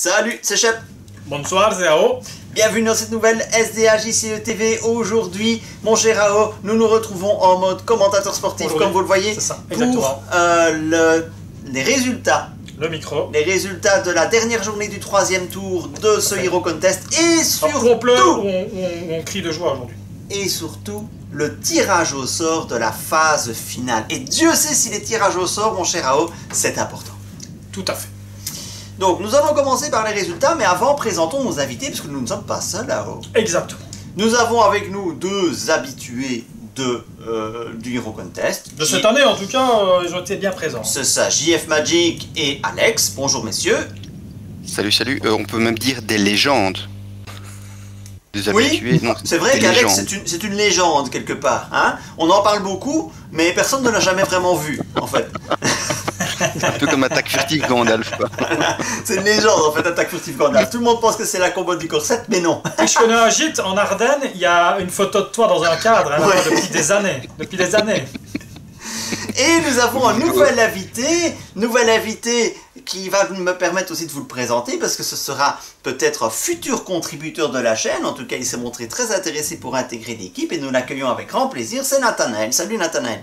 Salut, c'est Shep. Bonsoir, c'est Ao. Bienvenue dans cette nouvelle SDAJCE TV. Aujourd'hui, mon cher Ao, nous nous retrouvons en mode commentateur sportif, comme vous le voyez, ça, pour les résultats. Le micro. Les résultats de la dernière journée du 3e tour de ce Hero Contest et surtout... On pleure ou on crie de joie aujourd'hui. Et surtout, le tirage au sort de la phase finale. Et Dieu sait si les tirages au sort, mon cher Ao, c'est important. Tout à fait. Donc, nous allons commencer par les résultats, mais avant, présentons nos invités, parce que nous ne sommes pas seuls, Ao. Exactement. Nous avons avec nous deux habitués du Hero Contest. De cette année, en tout cas, ils ont été bien présents. C'est ça, JF Magic et Alex. Bonjour, messieurs. Salut, salut. On peut même dire des légendes. Des habitués. Oui, c'est vrai qu'Alex, c'est une légende, quelque part. Hein, on en parle beaucoup, mais personne ne l'a jamais vraiment vu, en fait. Un peu comme Attaque furtive Gandalf, quoi. C'est une légende, en fait, Attaque furtive Gandalf. Tout le monde pense que c'est la combo du corset, mais non. Je connais un gîte en Ardennes, il y a une photo de toi dans un cadre, hein, Ouais. depuis des années. Depuis des années. Et nous avons un nouvel invité qui va me permettre aussi de vous le présenter, parce que ce sera peut-être un futur contributeur de la chaîne. En tout cas, il s'est montré très intéressé pour intégrer l'équipe, et nous l'accueillons avec grand plaisir. C'est Nathanaël. Salut Nathanaël.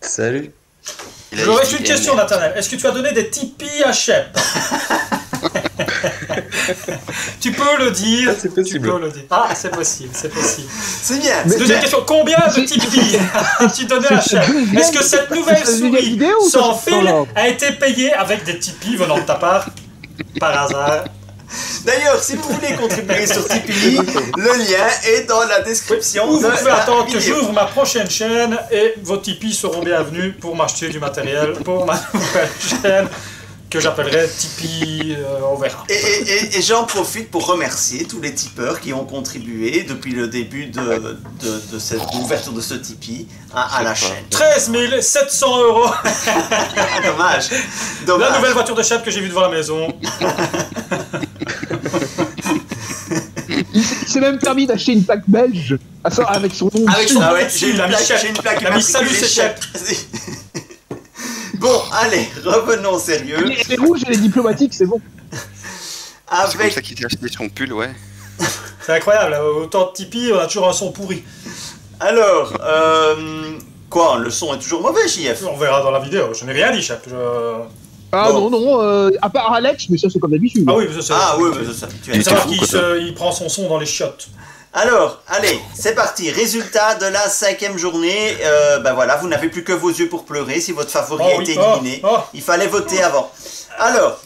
Salut. J'aurais une question, Nathanaël. Est-ce que tu as donné des Tipeee à Shep? Tu peux le dire. C'est possible. Tu peux le dire. Ah, c'est possible, c'est possible. C'est bien. Deuxième question, combien de Tipeee as-tu donné à Shep? Est-ce que cette nouvelle souris sans fil a été payée avec des Tipeee venant de ta part? Par hasard. D'ailleurs, si vous voulez contribuer sur Tipeee, le lien est dans la description Ou de vous pouvez la attendre que vidéo. j'ouvre ma prochaine chaîne et vos Tipeee seront bienvenus pour m'acheter du matériel pour ma nouvelle chaîne que j'appellerai Tipeee, on verra. Et j'en profite pour remercier tous les tipeurs qui ont contribué depuis le début de cette ouverture de ce Tipeee à la chaîne. 13 700 €. Dommage. La Dommage. nouvelle voiture de Shep que j'ai vue devant la maison. Il s'est même permis d'acheter une plaque belge avec son nom. Avec son Ah ouais, j'ai une il a mis plaque, Shep. j'ai une plaque Il a mis salut, immatriculée c'est Shep. Bon, allez, revenons au sérieux. Les rouges et les diplomatiques, c'est bon. C'est comme Avec ça qu'il s'est acheté son pull, ouais. C'est incroyable, autant de Tipeee, on a toujours un son pourri. alors, quoi, le son est toujours mauvais, JF. On verra dans la vidéo, je n'ai rien dit, Shep. Ah Bon. non, à part Alex, mais ça c'est comme d'habitude. Ah oui, mais ça, c'est... Ah oui, mais c'est ça. Tu as Il faut savoir fou, qu'il quoi, il prend son son dans les chiottes. Alors, allez, c'est parti. Résultat de la 5e journée. Ben voilà, vous n'avez plus que vos yeux pour pleurer si votre favori Oh a oui, été éliminé. oh. Il fallait voter avant. Alors,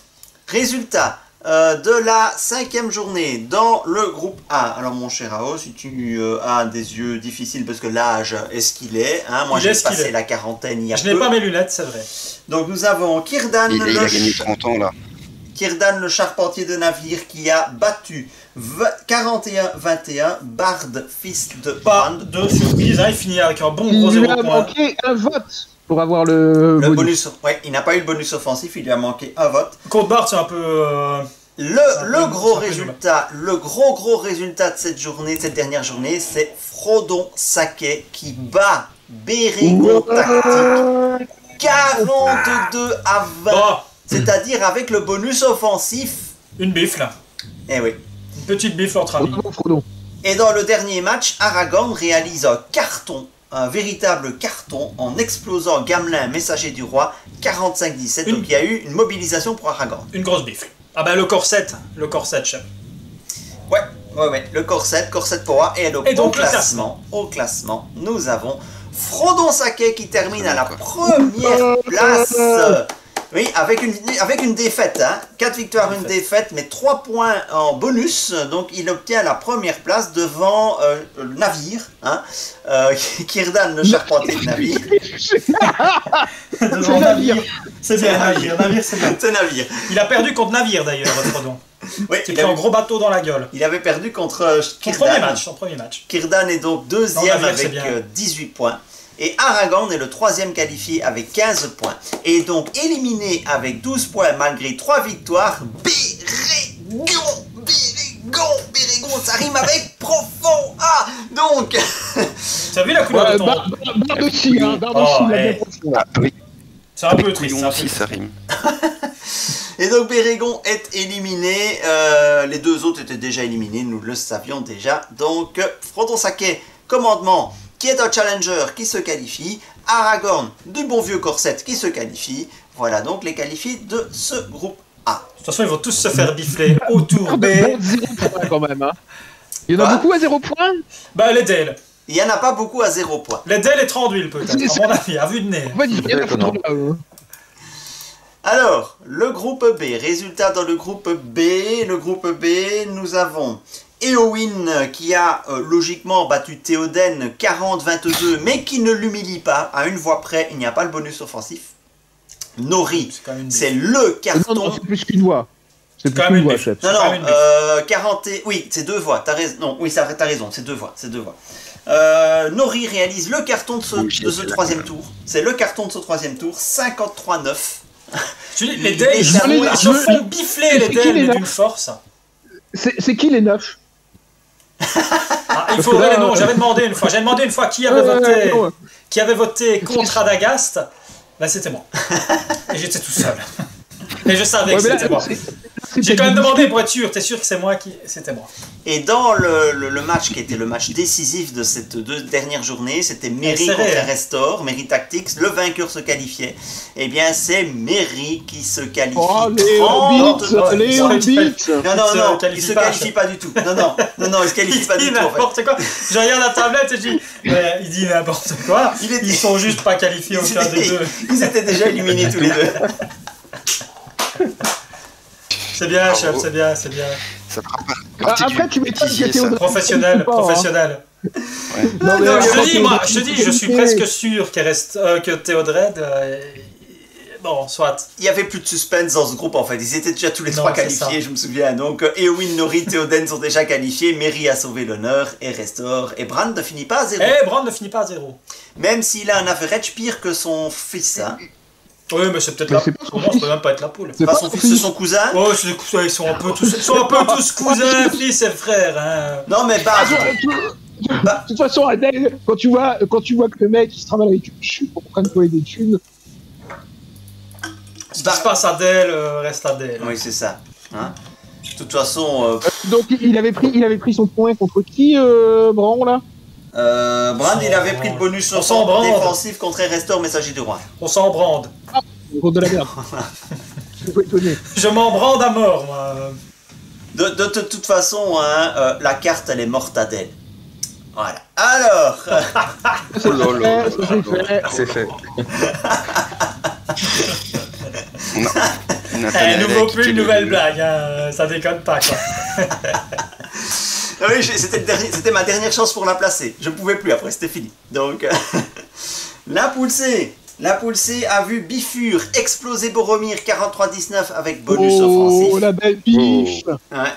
résultat de la 5e journée dans le groupe A. Alors, mon cher Ao, si tu as des yeux difficiles parce que l'âge est ce qu'il est, hein, moi Il j'ai est ce qu'il passé est. la quarantaine il y a Je peu. n'ai pas mes lunettes, c'est vrai. Donc, nous avons Kirdan Il a gagné 30 ans, là. Kirdan, le charpentier de navire, qui a battu 41-21 Bard, fils de Pas Brand. de surprise, hein, il finit avec un bon Il gros lui 0 a point. manqué un vote pour avoir le Le bonus. bonus, ouais, il n'a pas eu le bonus offensif, il lui a manqué un vote. Contre Bart, c'est un peu... Le gros c'est un peu résultat, le gros résultat de cette journée, de cette dernière journée, c'est Frodon Saké qui bat Bérégon Tactique 42 à 20, Oh, c'est-à-dire avec le bonus offensif. une bifle. Eh oui. Une petite bifle entre amis. Frodon. Et dans le dernier match, Aragorn réalise un carton, un véritable carton, en explosant Gamelin, messager du roi, 45-17. Donc il y a eu une mobilisation pour Aragorn. Une grosse bifle. Ah ben le corset, Chef. Ouais, le corset power. Et donc, Et donc, au classement, nous avons Frodon Saké qui termine à la première place. Oui, avec une défaite, hein. 4 victoires, une défaite, mais 3 points en bonus. Donc il obtient la première place devant le navire, hein. Kirdan, le charpentier de navire. Devant navire. C'est bien, navire, c'est bien. C'est navire. Il a perdu contre navire d'ailleurs, Frodon. Oui, Il a pris un gros bateau dans la gueule. il avait perdu contre Son Kirdan. premier match. Kirdan est donc Non, deuxième navire, c'est avec bien. 18 points. Et Aragorn est le troisième qualifié avec 15 points. Et donc éliminé avec 12 points malgré 3 victoires, Bérégon, ça rime avec profond. Ah, donc, T'as vu la couleur de ton... Bard aussi, hein. Bard aussi, il a bien ouais. profond. Ah oui, C'est un peu triste. couillon c'est un peu aussi, triste. ça rime. Et donc Bérégon est éliminé, les deux autres étaient déjà éliminés, nous le savions déjà. Donc Frodon Sake, commandement, qui est un challenger qui se qualifie. Aragorn, du bon vieux Corset qui se qualifie. Voilà donc les qualifiés de ce groupe A. De toute façon, ils vont tous se faire bifler au tour B. Bon, 0 points quand même. Hein. Il y en a beaucoup à 0 points. Bah, les Dale. Il n'y en a pas beaucoup à 0 points. Les Dale et 30 d'huile, peut-être, à mon avis, à vue de nez. En fait, il y en a foutre là. Alors, le groupe B. Résultat dans le groupe B. Le groupe B, nous avons Éowyn qui a logiquement battu Théoden 40-22, mais qui ne l'humilie pas. À une voix près, il n'y a pas le bonus offensif. Nori, c'est le carton. Non, c'est plus qu'une voix. C'est plus quand qu'une même voix, une chef. Non, 40 et... Oui, c'est 2 voix. T'as raison. Non, oui, t'as raison. C'est 2 voix. C'est 2 voix. Nori réalise le carton de ce troisième tour. C'est le carton de ce troisième tour. 53-9. Tu dis, les Dale, ils se font bifler, les Dale, mais d'une force. C'est qui les 9? Ah, il faudrait les noms. J'avais demandé une fois. J'ai demandé une fois qui avait voté contre Adagast. Là, c'était moi. Et j'étais tout seul. Et je savais que c'était moi. J'ai quand même demandé pour être sûr. T'es sûr que c'est moi qui... C'était moi. Et dans le match qui était le match décisif de cette deux dernières journées, c'était Merry contre Restore, Merry Tactics, le vainqueur se qualifiait. Eh bien, c'est Merry qui se qualifie. Oh, les Hobbits. Non, il se qualifie pas du tout. Non, il se qualifie pas du tout. N'importe quoi. Je regarde la tablette et je dis, il dit n'importe quoi. Ils sont juste pas qualifiés aucun des deux. Ils étaient déjà éliminés tous les deux. C'est bien, chef, c'est bien. Ça fera partie après, tu m'étonnes que Théoden... Professionnel. Ouais. Non, je te dis, je suis presque sûr que Théodred... bon, soit. Il n'y avait plus de suspense dans ce groupe en fait. Ils étaient déjà tous les trois qualifiés, je me souviens. Donc Éowyn, Nori, Théoden sont déjà qualifiés. Merry a sauvé l'honneur et Restore. Et Bran ne finit pas à 0. Bran ne finit pas à 0. Même s'il a un average pire que son fils. Hein. Oui, mais c'est peut-être la poule. Ça peut même pas être la poule. C'est pas son fils, c'est son cousin. Oh, c'est des cousins, ils sont un peu tous cousins, fils et frères. Hein. Non, mais de toute façon, Adèle, quand tu vois que le mec il se travaille avec une chute pour prendre quoi des thunes. Ce qui se passe à Adèle reste Adèle. Oui, c'est ça. Hein, de toute façon. Donc il avait pris son point contre qui, Bran là? Brand, il avait pris le bonus défensif contre Restore, Messager du Roi. On s'en brande. Contre de la merde. Je suis pas étonné. Je m'en brande à mort, moi. De toute façon, hein, la carte, elle est morte à Adèle. Voilà. Alors. C'est fait. Nouveau plus une nouvelle blague, hein. Ça déconne pas, quoi. Oui, c'était ma dernière chance pour la placer. Je ne pouvais plus, après c'était fini. Donc, la poule C a vu Bifur exploser Boromir 43-19 avec bonus offensif. Oh, la belle biche. Ouais.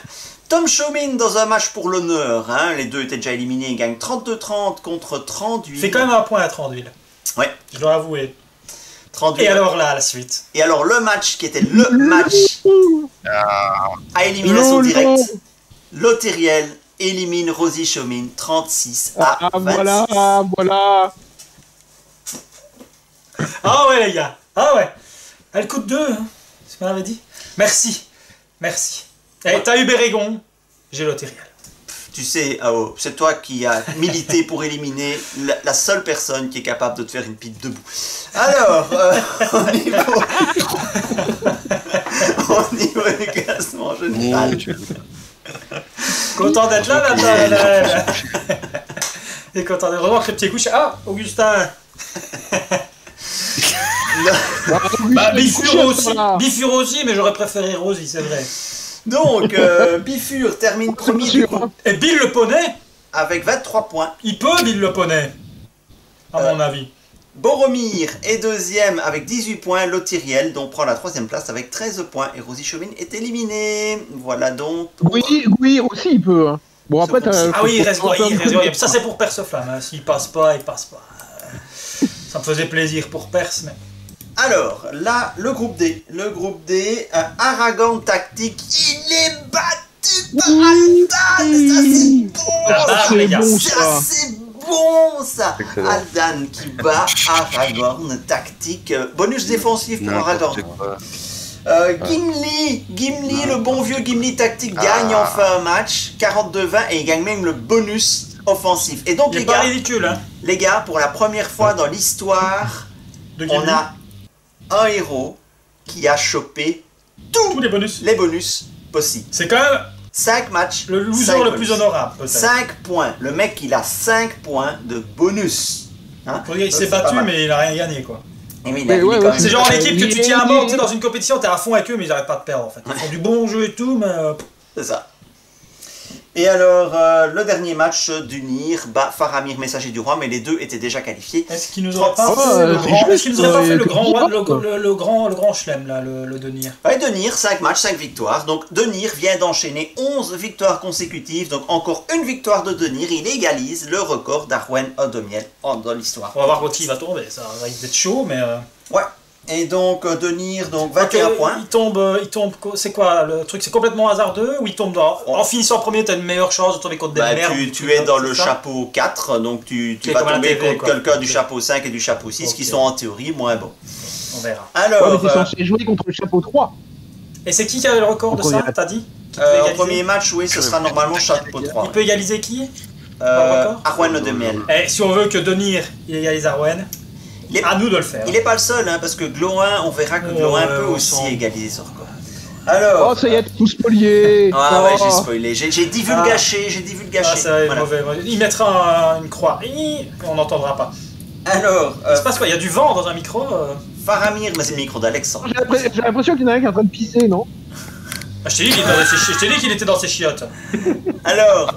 Tom Showmin dans un match pour l'honneur. Hein, les deux étaient déjà éliminés. Il gagne 32-30 contre 38. C'est quand même un point à 38. Ouais. Je dois avouer. 38. Et alors là, la suite. Et alors le match qui était le match à élimination directe. Lotériel élimine Rosie Showmin 36 à 26. Voilà. Ah ouais, les gars. Ah ouais. Elle coûte 2, hein. C'est ce qu'on avait dit. Merci. Et t'as eu Bérégon, j'ai Lotériel. Tu sais, Ao, c'est toi qui as milité pour éliminer la seule personne qui est capable de te faire une pipe debout. Alors, au niveau du classement général. Content d'être là, là. Et content d'être vraiment que le petit couche. Ah, Augustin. Bifur aussi, mais j'aurais préféré Rosie, c'est vrai. Donc, Bifur termine premier du groupe. Et Bill le Poney avec 23 points. Il peut, Bill le Poney, à mon avis. Boromir est deuxième avec 18 points. Lotiriel donc prend la troisième place avec 13 points. Et Rosie Chauvin est éliminée. Voilà donc. Oui, aussi il peut. Hein. Bon, après, ah oui, il reste. Ça, c'est pour Perseflamme. Hein. S'il passe pas, il passe pas. Ça me faisait plaisir pour Perse, mais. Alors, là, le groupe D. Aragorn tactique, il est battu par Aldan. Ça, c'est bon, ça. Aldan qui bat Aragorn tactique. Bonus défensif pour Aragorn. Gimli, le bon vieux Gimli tactique gagne enfin un match, 42-20, et il gagne même le bonus offensif. Et donc, il est pas ridicule, hein. Les gars, pour la première fois dans l'histoire, on a un héros qui a chopé tous les bonus possibles. C'est quand même 5 matchs. Le loser le plus honorable, peut-être. 5 points. Le mec, il a 5 points de bonus. Hein? Il s'est battu, mais il a rien gagné, quoi. C'est genre l'équipe que tu tiens à mort, tu sais, dans une compétition, t'es à fond avec eux, mais ils n'arrêtent pas de perdre, en fait. Ils font du bon jeu et tout, mais... C'est ça. Et alors, le dernier match d'Unir bat Faramir, messager du roi, mais les deux étaient déjà qualifiés. Est-ce qu'il nous aurait pas fait le grand chelem, là, le Denir? Ouais, Denir, 5 matchs, 5 victoires. Donc, Denir vient d'enchaîner 11 victoires consécutives. Donc, encore une victoire de Denir. Il égalise le record d'Arwen Odomiel dans l'histoire. On va voir quand il va tomber. Ça va être chaud, mais... Ouais. Et donc, Denir, donc 21 points. Il tombe, c'est quoi le truc? C'est complètement hasardeux ou il tombe en finissant premier, t'as une meilleure chance de tomber contre des merdes? Tu es dans le chapeau 4, donc tu vas tomber contre quelqu'un du chapeau 5 et du chapeau 6 qui sont en théorie moins bons. On verra. Alors, t'es censé jouer contre le chapeau 3. Et c'est qui a le record de ça, t'as dit? Au premier match, oui, ce sera normalement chapeau 3. Il peut égaliser qui? Arwen Odomiel. Et si on veut que Denir égalise Arwen, à nous de le faire. Il n'est pas le seul, hein, parce que Gloin, on verra que Gloin peut aussi égaliser son record. Alors. Oh, ça y est, tout spolié. Ah ouais, j'ai spoilé. J'ai divulgaché. Ah, c'est mauvais. Il mettra une croix. On n'entendra pas. Alors. Il se passe quoi? Il y a du vent dans un micro Faramir, mais c'est le micro d'Alexandre. J'ai l'impression qu'il y en a un qui est en train de pisser, non? Je t'ai dit qu'il était dans ses chiottes. Alors,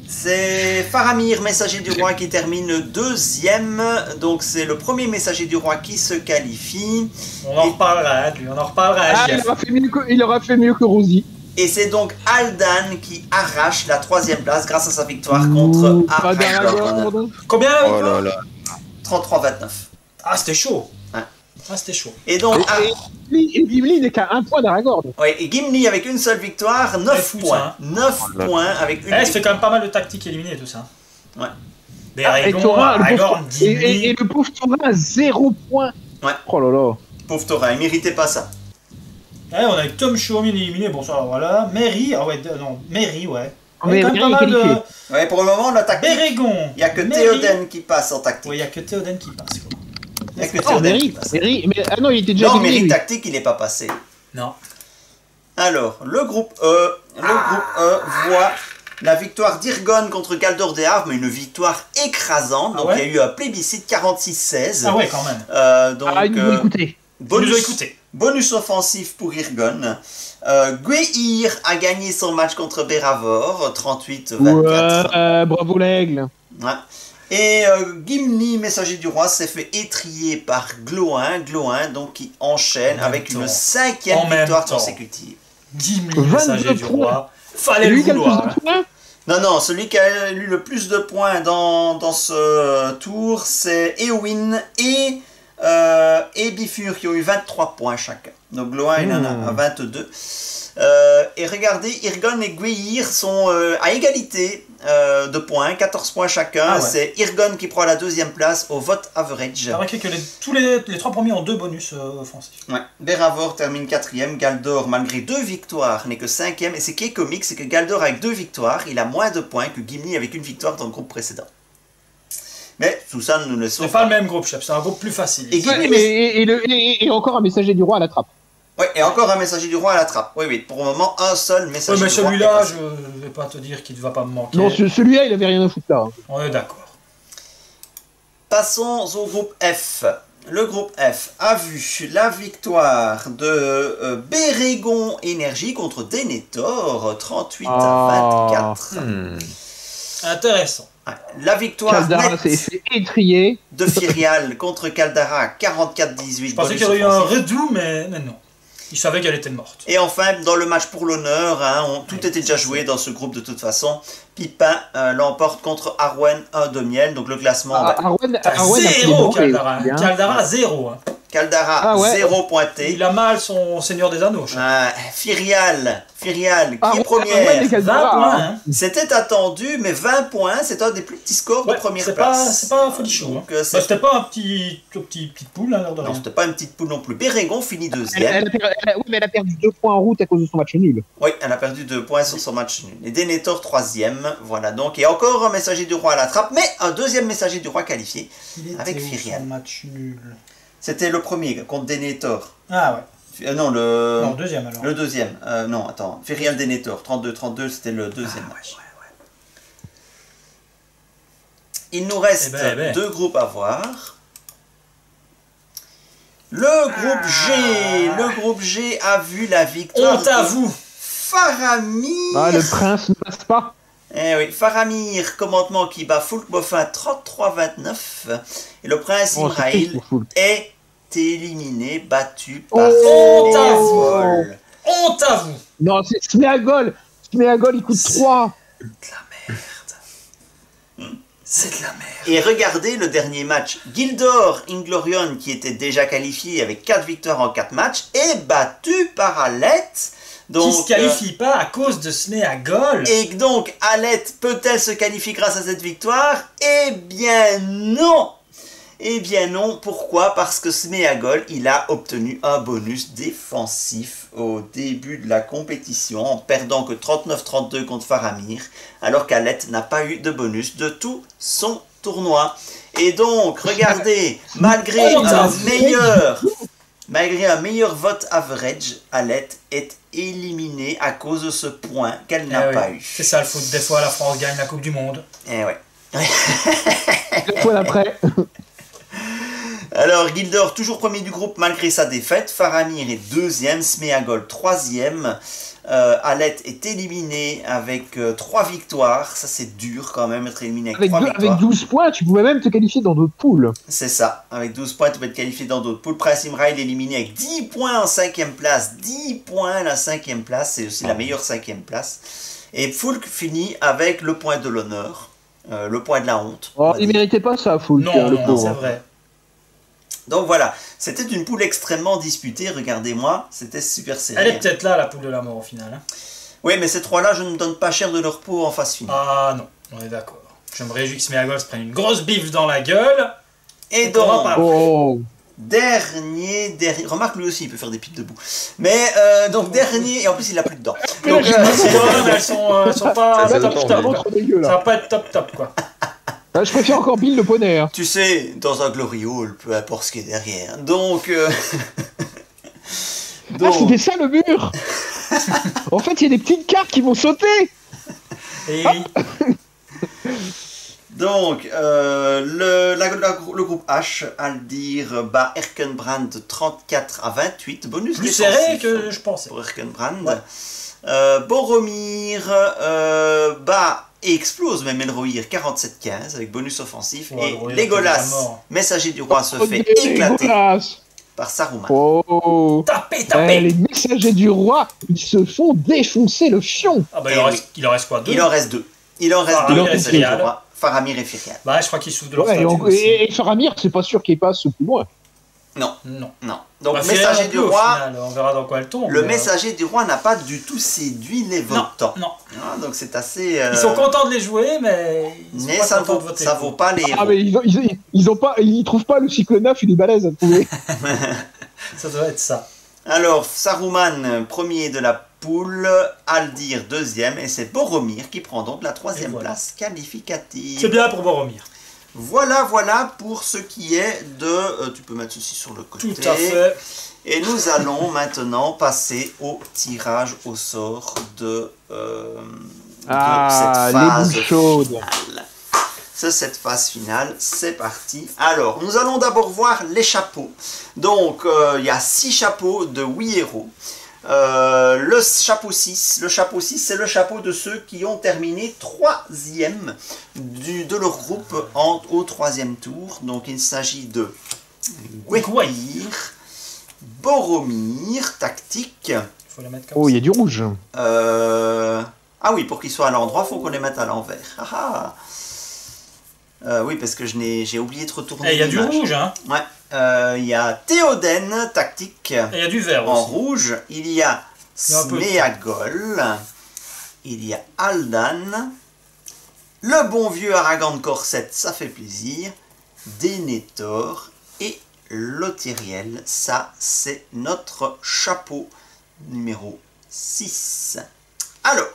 c'est Faramir, messager du roi, qui termine deuxième. Donc c'est le premier messager du roi qui se qualifie. On en reparlera, lui. On en reparlera. Il aura fait mieux que Rosie. Et c'est donc Aldan qui arrache la troisième place grâce à sa victoire contre Aragorn. Combien la victoire? Oh là là. 33-29. Ah, c'était chaud. Ouais. Ah, c'était chaud. Et donc... Et Gimli n'est qu'à 1 point d'Aragorn. Oui, et Gimli avec une seule victoire, 9 points. 9 points avec une ça fait quand même pas mal de tactiques éliminées, tout ça. Ouais. Des Aragorn, Gimli... Et le pauvre Thorin, 0 points. Ouais. Oh là là. Pauvre Thorin, il méritait pas ça. Ouais, on a Tom Chaumin éliminé, bon ça, voilà. Merry, Merry, ouais. Merry est qualifié. Ouais, pour le moment, on a tactique. Bérégon. Il n'y a que Théoden qui passe en tactique. Oui, il n'y a que Théoden qui passe, quoi. Il n'y a que Théoden qui passe. Merry, mais ah non, il était déjà non, Merry tactique, il n'est pas passé. Non. Alors, le groupe E voit la victoire d'Irgon contre Galdor des Arves, mais une victoire écrasante. Donc, il y a eu un plébiscite 46-16. Ah ouais, quand même. Il nous a écouté. Bonus offensif pour Irgon. Gweir a gagné son match contre Béravor, 38-24. Ouais, bravo l'aigle. Ouais. Et Gimli, messager du roi, s'est fait étrier par Gloin, donc qui enchaîne avec une 5e victoire consécutive. Gimli, messager du roi, fallait le vouloir. Non, celui qui a eu le plus de points dans ce tour, c'est Éowyn et Bifur qui ont eu 23 points chacun. Donc Gloin, il en a 22. Et regardez, Irgon et Gweir sont à égalité de points, 14 points chacun. Ah ouais. C'est Irgon qui prend la deuxième place au vote average. J'ai remarqué que les 3 premiers ont 2 bonus offensifs. Ouais. Béravor termine 4e, Galdor, malgré 2 victoires, n'est que 5e. Et ce qui est comique, c'est que Galdor, avec 2 victoires, il a moins de points que Gimli avec une victoire dans le groupe précédent. Mais tout ça, nous le savons. C'est pas le même groupe, chef, c'est un groupe plus facile. Et encore un messager du roi à la trappe. Oui, et encore un messager du roi à la trappe. Oui, pour le moment, un seul messager du roi. Mais celui-là, je vais pas te dire qu'il ne va pas me manquer. Non, celui-là, il avait rien à foutre là. On est d'accord. Passons au groupe F. Le groupe F a vu la victoire de Bérégon Énergie contre Denethor, 38-24. Intéressant. La victoire Caldara s'est fait étrier de Firial contre Caldara, 44-18. Je pensais qu'il y aurait eu un redout, mais non. Il savait qu'elle était morte. Et enfin, dans le match pour l'honneur, tout était déjà joué dans ce groupe de toute façon. Pipin l'emporte contre Arwen Odomiel, donc le classement... Arwen 0, Caldara. Caldara 0. Caldara, 0 pointé. Il a mal son Seigneur des Anneaux. Firial, qui est première. 20 points. Hein. C'était attendu, mais 20 points, c'est un des plus petits scores de première place. C'est pas folichon. Hein. C'était pas un petite poule, hein, non, c'était pas une petite poule non plus. Bérégon finit deuxième. Oui, mais elle a perdu 2 points en route à cause de son match nul. Oui, elle a perdu 2 points sur son match nul. Et Denethor troisième, voilà donc. Et encore un messager du roi à la trappe, mais un deuxième messager du roi qualifié avec Firial. Match nul. C'était le premier contre Denethor. Ah ouais. Non, le deuxième alors. Le deuxième. Non, attends. Firial Denethor, 32-32, c'était le deuxième match. Ouais. Il nous reste 2 groupes à voir. Le groupe G a vu la victoire. Honte à vous. Faramir. Ah, le prince ne passe pas. Eh oui, Faramir, commandement qui bat Foulk Boffin 33-29. Et le prince Imraïl est éliminé, battu par Sméagol. Honte à vous. Non, c'est Sméagol. Sméagol, il coûte 3. De la merde. C'est de la merde. Et regardez le dernier match. Gildor Inglorion, qui était déjà qualifié avec 4 victoires en 4 matchs, est battu par Alette. Donc, qui ne se qualifie pas à cause de Sméagol. Et donc, Alette peut-elle se qualifier grâce à cette victoire? Eh bien non. Eh bien non, pourquoi? Parce que Sméagol, il a obtenu un bonus défensif au début de la compétition, en perdant que 39-32 contre Faramir, alors qu'Alette n'a pas eu de bonus de tout son tournoi. Et donc, regardez, malgré un meilleur vote average, Alette est éliminée à cause de ce point qu'elle n'a pas eu. C'est ça le foot, des fois la France gagne la Coupe du Monde. Eh ouais. Le point d'après. Alors, Gildor, toujours premier du groupe malgré sa défaite. Faramir est deuxième, Sméagol troisième. Alette est éliminé avec 3 victoires. Ça, c'est dur quand même, être éliminé avec 3 victoires. Avec 12 points, tu pouvais même te qualifier dans d'autres poules. C'est ça. Avec 12 points, tu peux te qualifier dans d'autres poules. Prince Imraïl est éliminé avec 10 points en 5e place. 10 points à la 5e place. C'est aussi la meilleure 5e place. Et Foulk finit avec le point de l'honneur. Le point de la honte. Oh, il méritait pas ça, Foulk. Non, c'est vrai. Donc voilà, c'était une poule extrêmement disputée, regardez-moi, c'était super serré. Elle est peut-être là, la poule de la mort, au final. Hein. Oui, mais ces 3-là, je ne me donne pas cher de leur peau en phase finale. Ah non, on est d'accord. Je me réjouis que Sméagol se prenne une grosse bifle dans la gueule. Et donc, dernier... Remarque, lui aussi, il peut faire des pipes debout. Mais, donc, dernier... Et en plus, il n'a plus de dents. Donc, elles sont pas... Ça va pas être top, quoi. Je préfère encore Bill le poney. Hein. Tu sais, dans un glory hall, peu importe ce qui est derrière. Donc... Ah, c'était ça le mur. En fait, il y a des petites cartes qui vont sauter. Et... Donc, le groupe H, Aldir bat Erkenbrand 34-28. Bonus plus serré que je pensais. Pour Erkenbrand. Ouais. Boromir bat... Et explose même Elrohir 47-15 avec bonus offensif. Et Legolas, messager du roi, se fait éclater par Saruman. Oh. Tapez. Les messagers du roi, ils se font défoncer le fion. Ah bah il en reste quoi? 2? Il en reste 2. Il en reste 2 messagers du roi, Faramir et Firial. Bah je crois qu'ils souffrent de leur statut. Et Faramir, c'est pas sûr qu'il passe plus loin. Non. Donc, bah, messager du roi, on verra dans quoi elle tombe. Le messager du roi n'a pas du tout séduit les votants. Non. Ah, donc c'est assez... Ils sont contents de les jouer, mais... ça vaut pas les héros. Ah, mais ils trouvent pas le cycle 9, il est balèze à trouver. Ça doit être ça. Alors, Saruman, premier de la poule, Aldir, deuxième, et c'est Boromir qui prend donc la 3e place qualificative. C'est bien pour Boromir. Voilà pour ce qui est de... tu peux mettre ceci sur le côté. Tout à fait. Et nous allons maintenant passer au tirage au sort de cette phase finale. Cette phase finale, c'est parti. Alors, nous allons d'abord voir les chapeaux. Donc, il y a 6 chapeaux de 8 héros. Le chapeau 6, c'est le chapeau de ceux qui ont terminé 3e de leur groupe au 3e tour. Donc il s'agit de Gwaihir, Boromir, tactique. Faut les mettre comme il y a du rouge. Ah oui, pour qu'ils soient à l'endroit, il faut qu'on les mette à l'envers. Oui, parce que j'ai oublié de retourner. Et il y a du l'image. rouge, hein. Ouais. Il y a Théoden, tactique. Et il y a du vert En aussi. rouge. Il y a y a un peu de Sméagol. Il y a Aldan. Le bon vieux Aragorn Corset, ça fait plaisir. Denethor et Lothiriel. Ça, c'est notre chapeau numéro 6. Alors,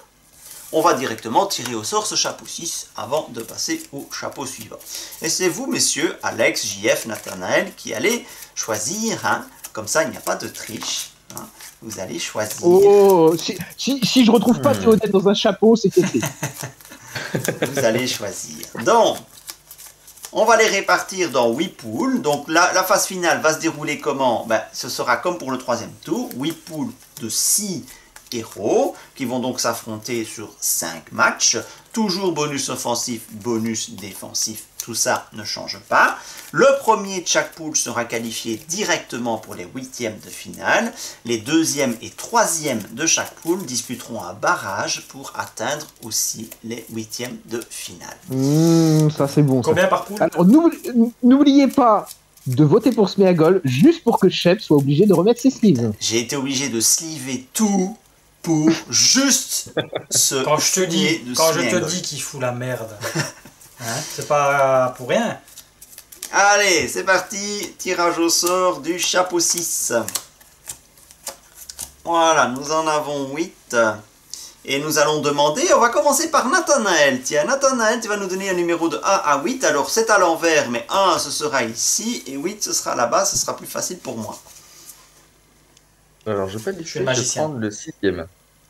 on va directement tirer au sort ce chapeau 6 avant de passer au chapeau suivant. Et c'est vous, messieurs, Alex, JF, Nathanaël, qui allez choisir. Hein, comme ça, il n'y a pas de triche. Hein, vous allez choisir. Oh, si je retrouve pas Théoden dans un chapeau, c'est pété. Vous allez choisir. Donc, on va les répartir dans 8 poules. Donc, la phase finale va se dérouler comment? Ce sera comme pour le 3e tour. 8 poules de 6 héros qui vont donc s'affronter sur 5 matchs. Toujours bonus offensif, bonus défensif. Tout ça ne change pas. Le premier de chaque poule sera qualifié directement pour les 8e de finale. Les 2e et 3e de chaque poule disputeront un barrage pour atteindre aussi les 8e de finale. Ça c'est bon. Combien par poule? Alors n'oubliez pas de voter pour Sméagol juste pour que Shep soit obligé de remettre ses sleeves. J'ai été obligé de sliver tout pour juste ce Quand je te dis, de quand je te Sméagol. dis qu'il fout la merde, hein, c'est pas pour rien. Allez, c'est parti, tirage au sort du chapeau 6. Voilà, nous en avons 8. Et nous allons demander, on va commencer par Nathanaël. Tiens, Nathanaël, tu vas nous donner un numéro de 1 à 8. Alors, c'est à l'envers, mais 1, ce sera ici, et 8, ce sera là-bas, ce sera plus facile pour moi. Alors, je vais suis le magicien. prendre le 6e.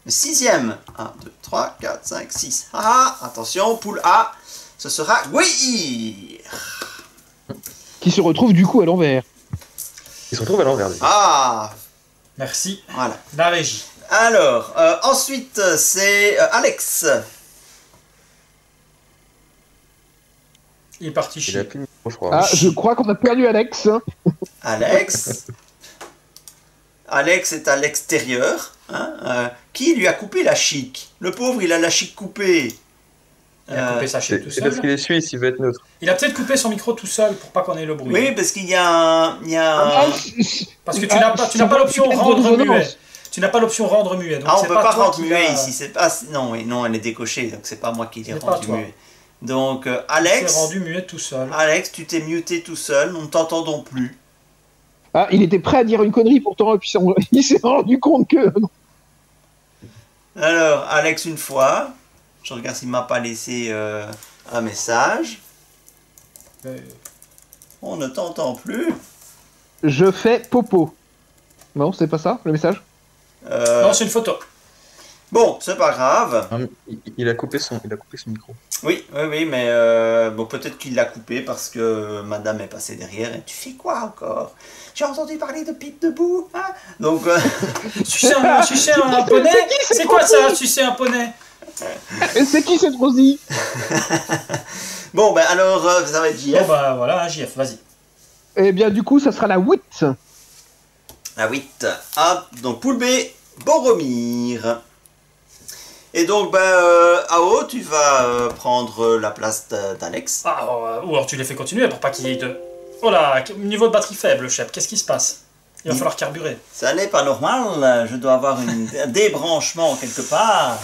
Le 6e. 1, 2, 3, 4, 5, 6. Ah, attention, poule A, ce sera Gwir. Qui se retrouve du coup à l'envers. Ils se retrouvent à l'envers. Ah, Merci. voilà. La régie. Alors, ensuite, c'est Alex. Il est parti Il a chier. plus de micro, je crois. Ah, je crois qu'on a perdu Alex. Alex. Alex est à l'extérieur. Hein, qui lui a coupé la chic? Le pauvre, il a la chic coupée. Il a coupé sa chic tout C'est parce seul. qu'il est suisse, il veut être neutre. Il a peut-être coupé son micro tout seul pour pas qu'on ait le bruit. Oui, parce qu'il y a un... Parce que tu n'as pas l'option rendre muet. Tu n'as pas l'option rendre muet. Donc Ah, on c'est peut pas toi rendre qui muet l'a- ici. C'est pas... Non, oui, non, elle est décochée, donc c'est pas moi qui l'ai C'est pas rendu toi. muet. Donc, Tu Alex, t'es rendu muet tout seul. Alex, tu t'es muté tout seul, nous ne t'entendons plus. Ah, il était prêt à dire une connerie pourtant, et puis il s'est rendu compte que... Alors, Alex, une fois. Je regarde s'il m'a pas laissé un message. On ne t'entend plus. Je fais popo. Non, c'est pas ça, le message? Non, c'est une photo. Bon, c'est pas grave. Non, mais il a coupé son micro. Oui, mais bon, peut-être qu'il l'a coupé parce que madame est passée derrière et tu fais quoi encore? J'ai entendu parler de pipe debout, hein? Donc, Sucer un poney? C'est quoi ça, sucer un poney? Et c'est qui cette Rosie? bon, ben alors, ça va être JF. Bon bah voilà, JF, vas-y. Eh bien, du coup, ça sera la 8. La 8. Ah, donc poule B, Boromir. Et donc, Ao, tu vas prendre la place d'Alex. Ah, ou alors tu les fais continuer pour pas qu'il y ait de... Oh là, niveau de batterie faible, chef, qu'est-ce qui se passe? Il va falloir carburer. Ça n'est pas normal, je dois avoir un débranchement quelque part.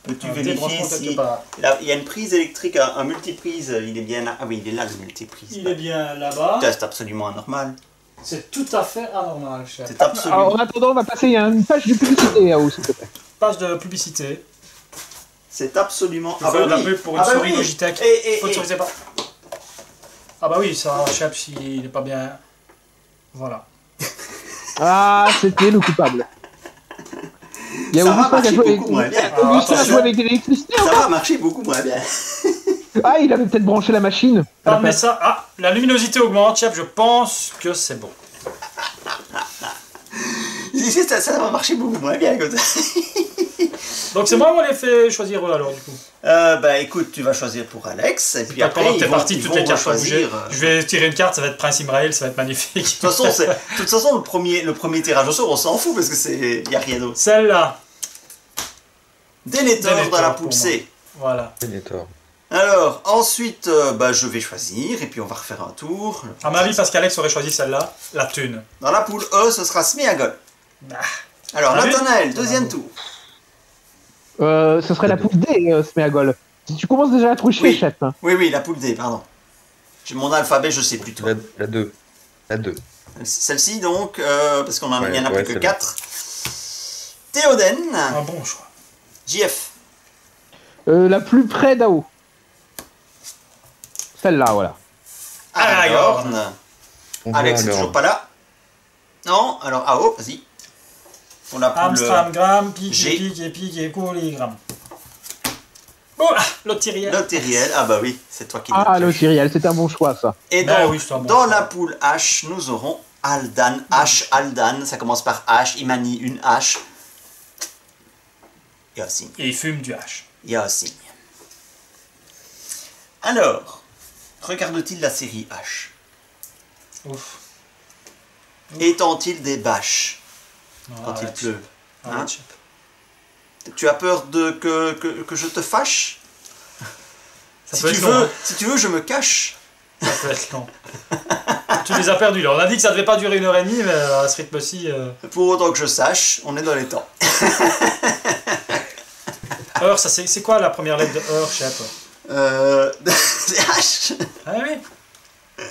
Peux-tu vérifier Débranchement si... quelque part. Il y a une prise électrique, un multiprise, il est bien là. Ah oui, il est là le multiprise. Il est bien là-bas. C'est absolument anormal. C'est tout à fait anormal, chef. C'est absolument... Alors, en attendant, on va passer à une page de publicité, Ao, s'il te plaît. Page de publicité. C'est absolument... Je vais faire de la pub pour une souris oui. Logitech. Faut autoriser pas. Ah bah oui, ça, chef, s'il n'est pas bien... Voilà. Ah, c'était le coupable. Il y a Ça va Augustin qui a marcher joué avec... beaucoup moins bien. Augustin a attention. joué avec l'électricité. Ça va marcher beaucoup moins bien. Ah, il avait peut-être branché la machine. à la Ah mais place. ça... Ah, la luminosité augmente, chef, je pense que c'est bon. Ça va marcher beaucoup moins bien comme ça. Donc c'est moi qui les fait choisir eux alors du coup. Écoute, tu vas choisir pour Alex, et puis Pas après, pendant que t'es ils vont, parti, ils toutes vont les cartes vont bouger. choisir. Je vais tirer une carte, ça va être Prince Imrael, ça va être magnifique. De toute façon, le premier tirage au sort, on s'en fout parce que il y a rien d'autre. Celle-là. Denethor dans la Denethor poule pour C. Voilà. Denethor. Alors, ensuite, je vais choisir, et puis on va refaire un tour. À ma avis, parce qu'Alex aurait choisi celle-là, la thune. Dans la poule E, ce sera Smeagol. Ah. Alors, Ah oui. Nathanaël, deuxième tour. Ce serait la poule D, Smeagol. Tu commences déjà à troucher, Oui. chef. Oui, la poule D, pardon. J'ai mon alphabet, je sais plus tout. La 2. La 2. Celle-ci, donc, parce qu'il Ouais, n'y en a ouais, plus que c'est 4. Théoden, Un bon choix. JF, La plus près d'Ao. Celle-là, voilà. Aragorn. On Alex voit est toujours alors. pas là. Non, alors AO, vas-y. Pour la poule. Amstramgram, G. pique et Gouligram. Oh, Lotiriel. Lotériel, ah bah oui, c'est toi qui l'as. Ah, le Tyriel, c'est un bon choix, ça. Et Bah donc, oui, c'est un bon dans choix. la poule H, nous aurons Aldan, Aldan, ça commence par H, il manie une H. Yassine, Et il fume du H. Yassine. Alors, regarde-t-il la série H? Ouf. Étend-il des bâches quand il Arrête. pleut? Arrête, Hein? chef. Tu as peur que je te fâche? Ça Si peut tu être long, hein. si tu veux, je me cache. Ça peut être long. Tu les as perdus là. On a dit que ça devait pas durer 1h30, mais à ce rythme-ci. Pour autant que je sache, on est dans les temps. Heure, ça c'est quoi la première lettre de heure, chef? C'est H. Ah oui.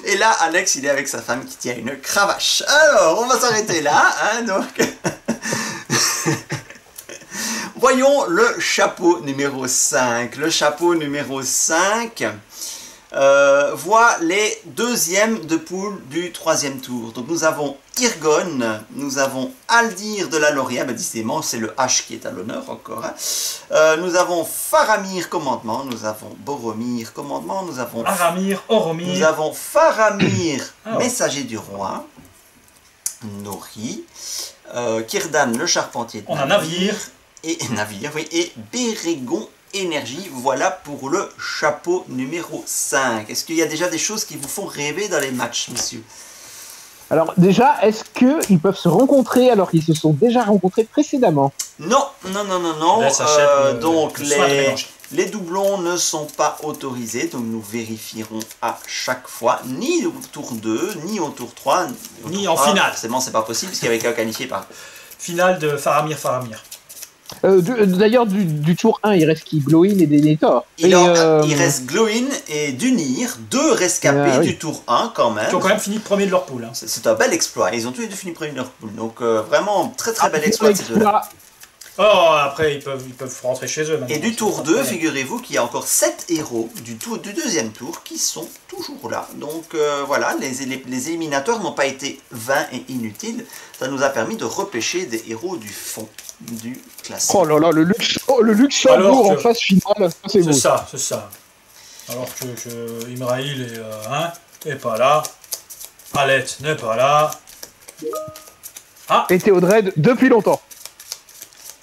Et là, Alex, il est avec sa femme qui tient une cravache. Alors, on va s'arrêter là, hein, donc. Voyons le chapeau numéro 5. Le chapeau numéro 5 voit les deuxièmes de poule du troisième tour. Donc nous avons Irgon, nous avons Aldir de la Loria, décidément c'est le H qui est à l'honneur encore. Hein. Nous avons Faramir commandement, nous avons Boromir commandement, nous avons Aramir, Oromir. nous avons Faramir, Ah. messager du roi, Nori, Kirdan, le charpentier de On a Navire. et Navire, oui, et Bérégon Énergie. Voilà pour le chapeau numéro 5. Est-ce qu'il y a déjà des choses qui vous font rêver dans les matchs, messieurs? Alors, déjà, est-ce qu'ils peuvent se rencontrer alors qu'ils se sont déjà rencontrés précédemment? Non, non, non, non, non. Laisse Hachette Donc le soin de les mélanger. Les doublons ne sont pas autorisés, donc nous vérifierons à chaque fois, ni au tour 2, ni au tour 3, Ni tour en 1. finale. Forcément, c'est pas possible, parce qu'il y avait qu'à qualifier par... Finale de Faramir. D'ailleurs, du tour 1, il reste qui? Glowin et Denethor. Il reste Glowin et Dunir, deux rescapés oui. du tour 1 quand même. Qui ont quand même fini premier de leur poule. Hein. C'est un bel exploit, ils ont tous les deux fini premier de leur poule, donc vraiment très très bel exploit de ces deux-là. Oh, après ils peuvent rentrer chez eux. Et du tour 2, figurez-vous qu'il y a encore 7 héros du deuxième tour qui sont toujours là. Donc voilà, les éliminateurs n'ont pas été vains et inutiles. Ça nous a permis de repêcher des héros du fond du classement. Oh là là, le Luxembourg Alors que- en phase finale, ça, c'est beau. C'est ça. Alors que Imraïl est pas là. Alette n'est pas là. Et Théodred depuis longtemps.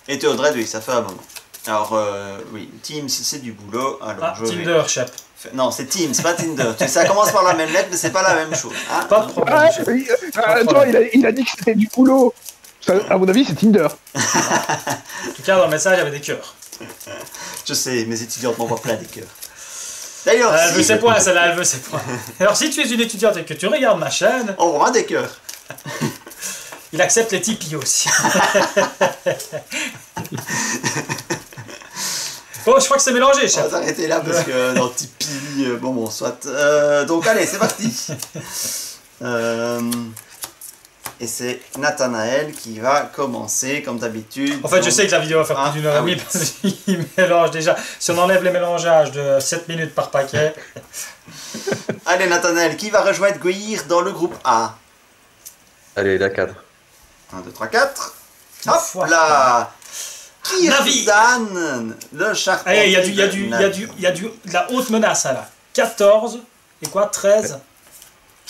Et Théodred, oui, ça fait un moment. Alors, oui, Teams, c'est du boulot. Alors, je vais- Tinder, chef. Non, c'est Teams, pas Tinder. Ça commence par la même lettre, mais c'est pas la même chose. Hein. Pas de problème. Ah, chef. attends, il a dit que c'était du boulot. Ça, à mon avis, c'est Tinder. En tout cas, dans le message, il y avait des cœurs. Je sais, mes étudiantes m'envoient plein des cœurs. D'ailleurs, Elle veut si ses points, celle-là, elle veut ses points. Alors, si tu es une étudiante et que tu regardes ma chaîne, on voit des cœurs. il accepte les Tipeee aussi. Oh, je crois que c'est mélangé, On chef. va s'arrêter là parce que dans Tipeee, bon, soit. Donc, allez, c'est parti. Et c'est Nathanaël qui va commencer, comme d'habitude. En fait, je sais que la vidéo va faire plus d'une heure et demie oui. parce qu'il mélange déjà. Si on enlève les mélangeages de 7 minutes par paquet, Allez, Nathanaël, qui va rejoindre Guir dans le groupe A? Allez, la 4. 1, 2, 3, 4. Une Hop fois. là! Navi. Kirdan, le charpentier. allez, il y a de la haute menace là. 14 et quoi 13.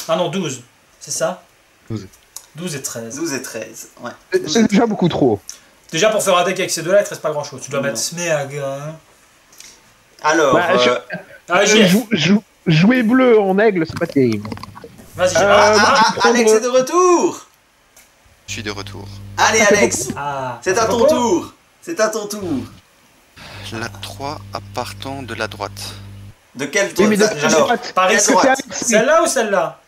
Ah non, 12. C'est ça 12. 12 et 13. 12 et 13. Ouais. C'est déjà beaucoup trop. Déjà, pour faire un deck avec ces deux-là, il ne te reste pas grand-chose. Tu dois Non. mettre Smeagol. Alors, Bah, Ah, JF. Jouer bleu en aigle, c'est pas terrible. Vas-y, Alex est de retour. Je suis de retour. Allez, Alex, Ah, c'est à ton Popo. tour. C'est à ton tour. la 3 appartant de la droite. De quelle Oui, mais de droite? quelle Alors, droite? Par quelle ici. droite? Celle-là ou celle-là?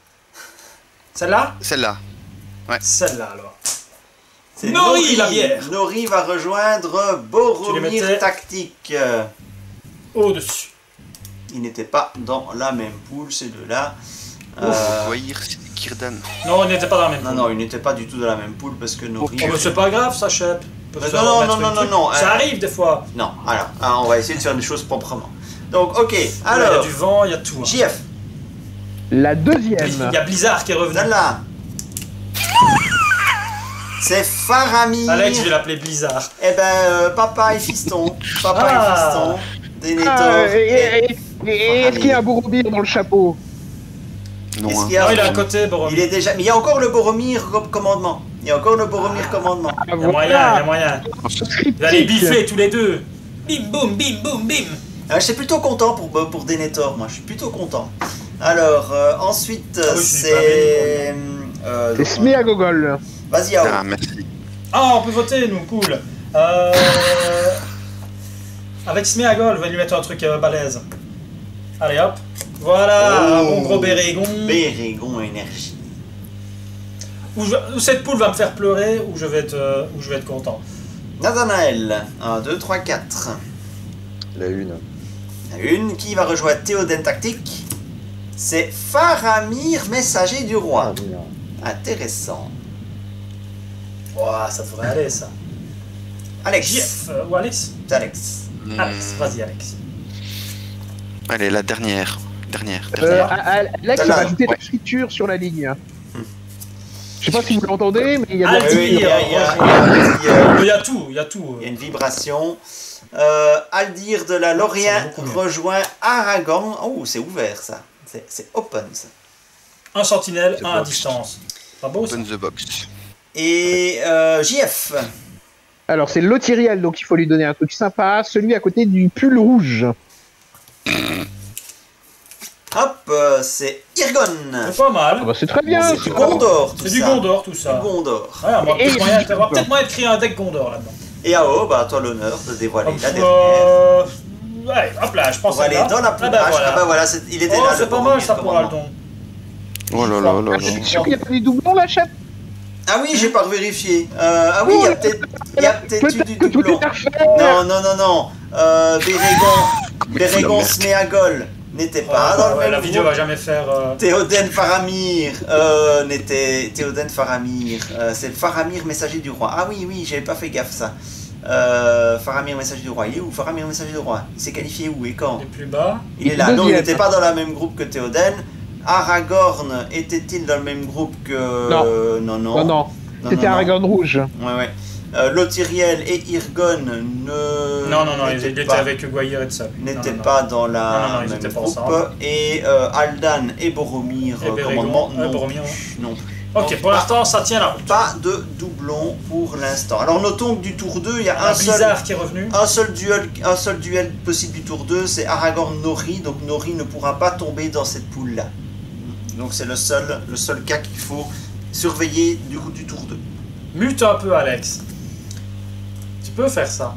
Celle-là? Celle-là. Celle-là alors. C'est Nori, la bière. Nori va rejoindre Tu les Boromir mettais- Tactique. Au-dessus. Ils n'étaient pas dans la même poule, ces deux-là. Goyir, c'est Kirdan. Non, on n'était pas dans la même. Non, non, ils n'étaient pas du tout dans la même poule parce que Nori... Oh, mais c'est pas grave, ça, Shep. Non, Ça arrive des fois. Non, alors, on va essayer de faire les choses proprement. Donc, ok, Il y a alors, du vent, il y a tout. hein. JF, La deuxième. Il y a Blizzard qui est revenu. donne-la. C'est Faramir. Alex, je vais l'appeler Blizzard. Eh ben, papa et fiston. Papa Ah. et fiston. Denethor Ah, et... est-ce qu'il y a un Boromir dans le chapeau? Non, Est-ce hein. qu'il y a- Non, il est à côté, Boromir. Il est déjà... Mais il y a encore le Boromir commandement. Il y a encore le Boromir commandement. Ah, Il y a moyen, il y a moyen. Vous allez biffer tous les deux. Bim, boum, bim, boum, bim. Je suis plutôt content pour Denethor, moi. Je suis plutôt content. Alors, ensuite, Ah oui, je suis c'est... C'est Sméagol. Vas-y, Ao. Ah, merci. Ah, on peut voter, nous, cool. Avec Sméagol, je vais lui mettre un truc balèze. Allez, hop. Voilà, un bon gros Bérégon. Bérégon énergie. Ou cette poule va me faire pleurer, ou je vais être content. Nathanaël, 1, 2, 3, 4. La une. Il y en a une qui va rejoindre Théoden Tactique. C'est Faramir, messager du roi. Intéressant. Ouah, ça devrait aller, ça. Alex. JF, ou Alex C'est Alex. Alex, vas-y, Alex. Allez, la dernière. Dernière. Alex, il Celle-là, a rajouté de ouais. la scripture sur la ligne. Je sais pas si vous l'entendez, mais il y a de la Ah, Oui, oui, il y a- il y a- Il y a tout, il y a tout. il y a une vibration. Aldir de la Lorient Ça va beaucoup mieux. rejoint Aragorn. Oh, c'est ouvert ça. C'est open ça. Un sentinelle, The un à box. distance. Pas beau, ça? Open the box. Et JF. Alors, c'est Lotiriel, donc il faut lui donner un truc sympa. Celui à côté du pull rouge. Hop, c'est Irgon. C'est pas mal. Ah bah, c'est très bien. C'est du Gondor tout C'est ça. du Gondor, tout ça. Du Gondor. Ouais, on va Et peut-être il y a moyen, du on va peut-être moyen de créer un deck Gondor là-dedans. Et Ao, bah, à toi l'honneur de dévoiler Hop, la dernière. ouais, hop là, je pense On va aller dans la poule. Ah bah voilà, il était Oh, là. c'est le pas mal Boromir ça pour commandement. Aldon. Oh là là là Ah, là. je suis sûr qu'il n'y a pas des doublons, la chatte. Ah oui, j'ai pas vérifié. Ah oui, il y a peut-être eu du Que tout doublon. est parfait. Non. Bérégon Sméagol n'était pas dans le même La vidéo groupe. va jamais faire. Théoden Faramir n'était Théoden Faramir. C'est le Faramir messager du roi. Ah oui, j'avais pas fait gaffe ça. Faramir messager du roi. Il est où Faramir messager du roi? Il s'est qualifié où et quand? Et plus bas. Il est là. Non, il Deuxième. n'était pas dans le même groupe que Théoden. Aragorn était-il dans le même groupe que... Non. Non. Non. C'était Aragorn rouge. Ouais. Lothiriel et Irgon ne... Non, il n'étaient était pas- avec Goyer et de ça. n'étaient pas dans la Non, ils même étaient pas groupe. ensemble. Et Aldan et Boromir, Et Bérégon, commandement, non Boromir, plus, non plus. Ok, Donc, pour l'instant, ça tient la route. pas de doublon pour l'instant. Alors notons que du tour 2, il y a Un un seul, Blizzard qui est revenu. un seul duel possible du tour 2, c'est Aragorn-Nori, donc Nori ne pourra pas tomber dans cette poule-là. Donc c'est le seul cas qu'il faut surveiller du tour 2. Mute un peu, Alex. Tu peux faire ça.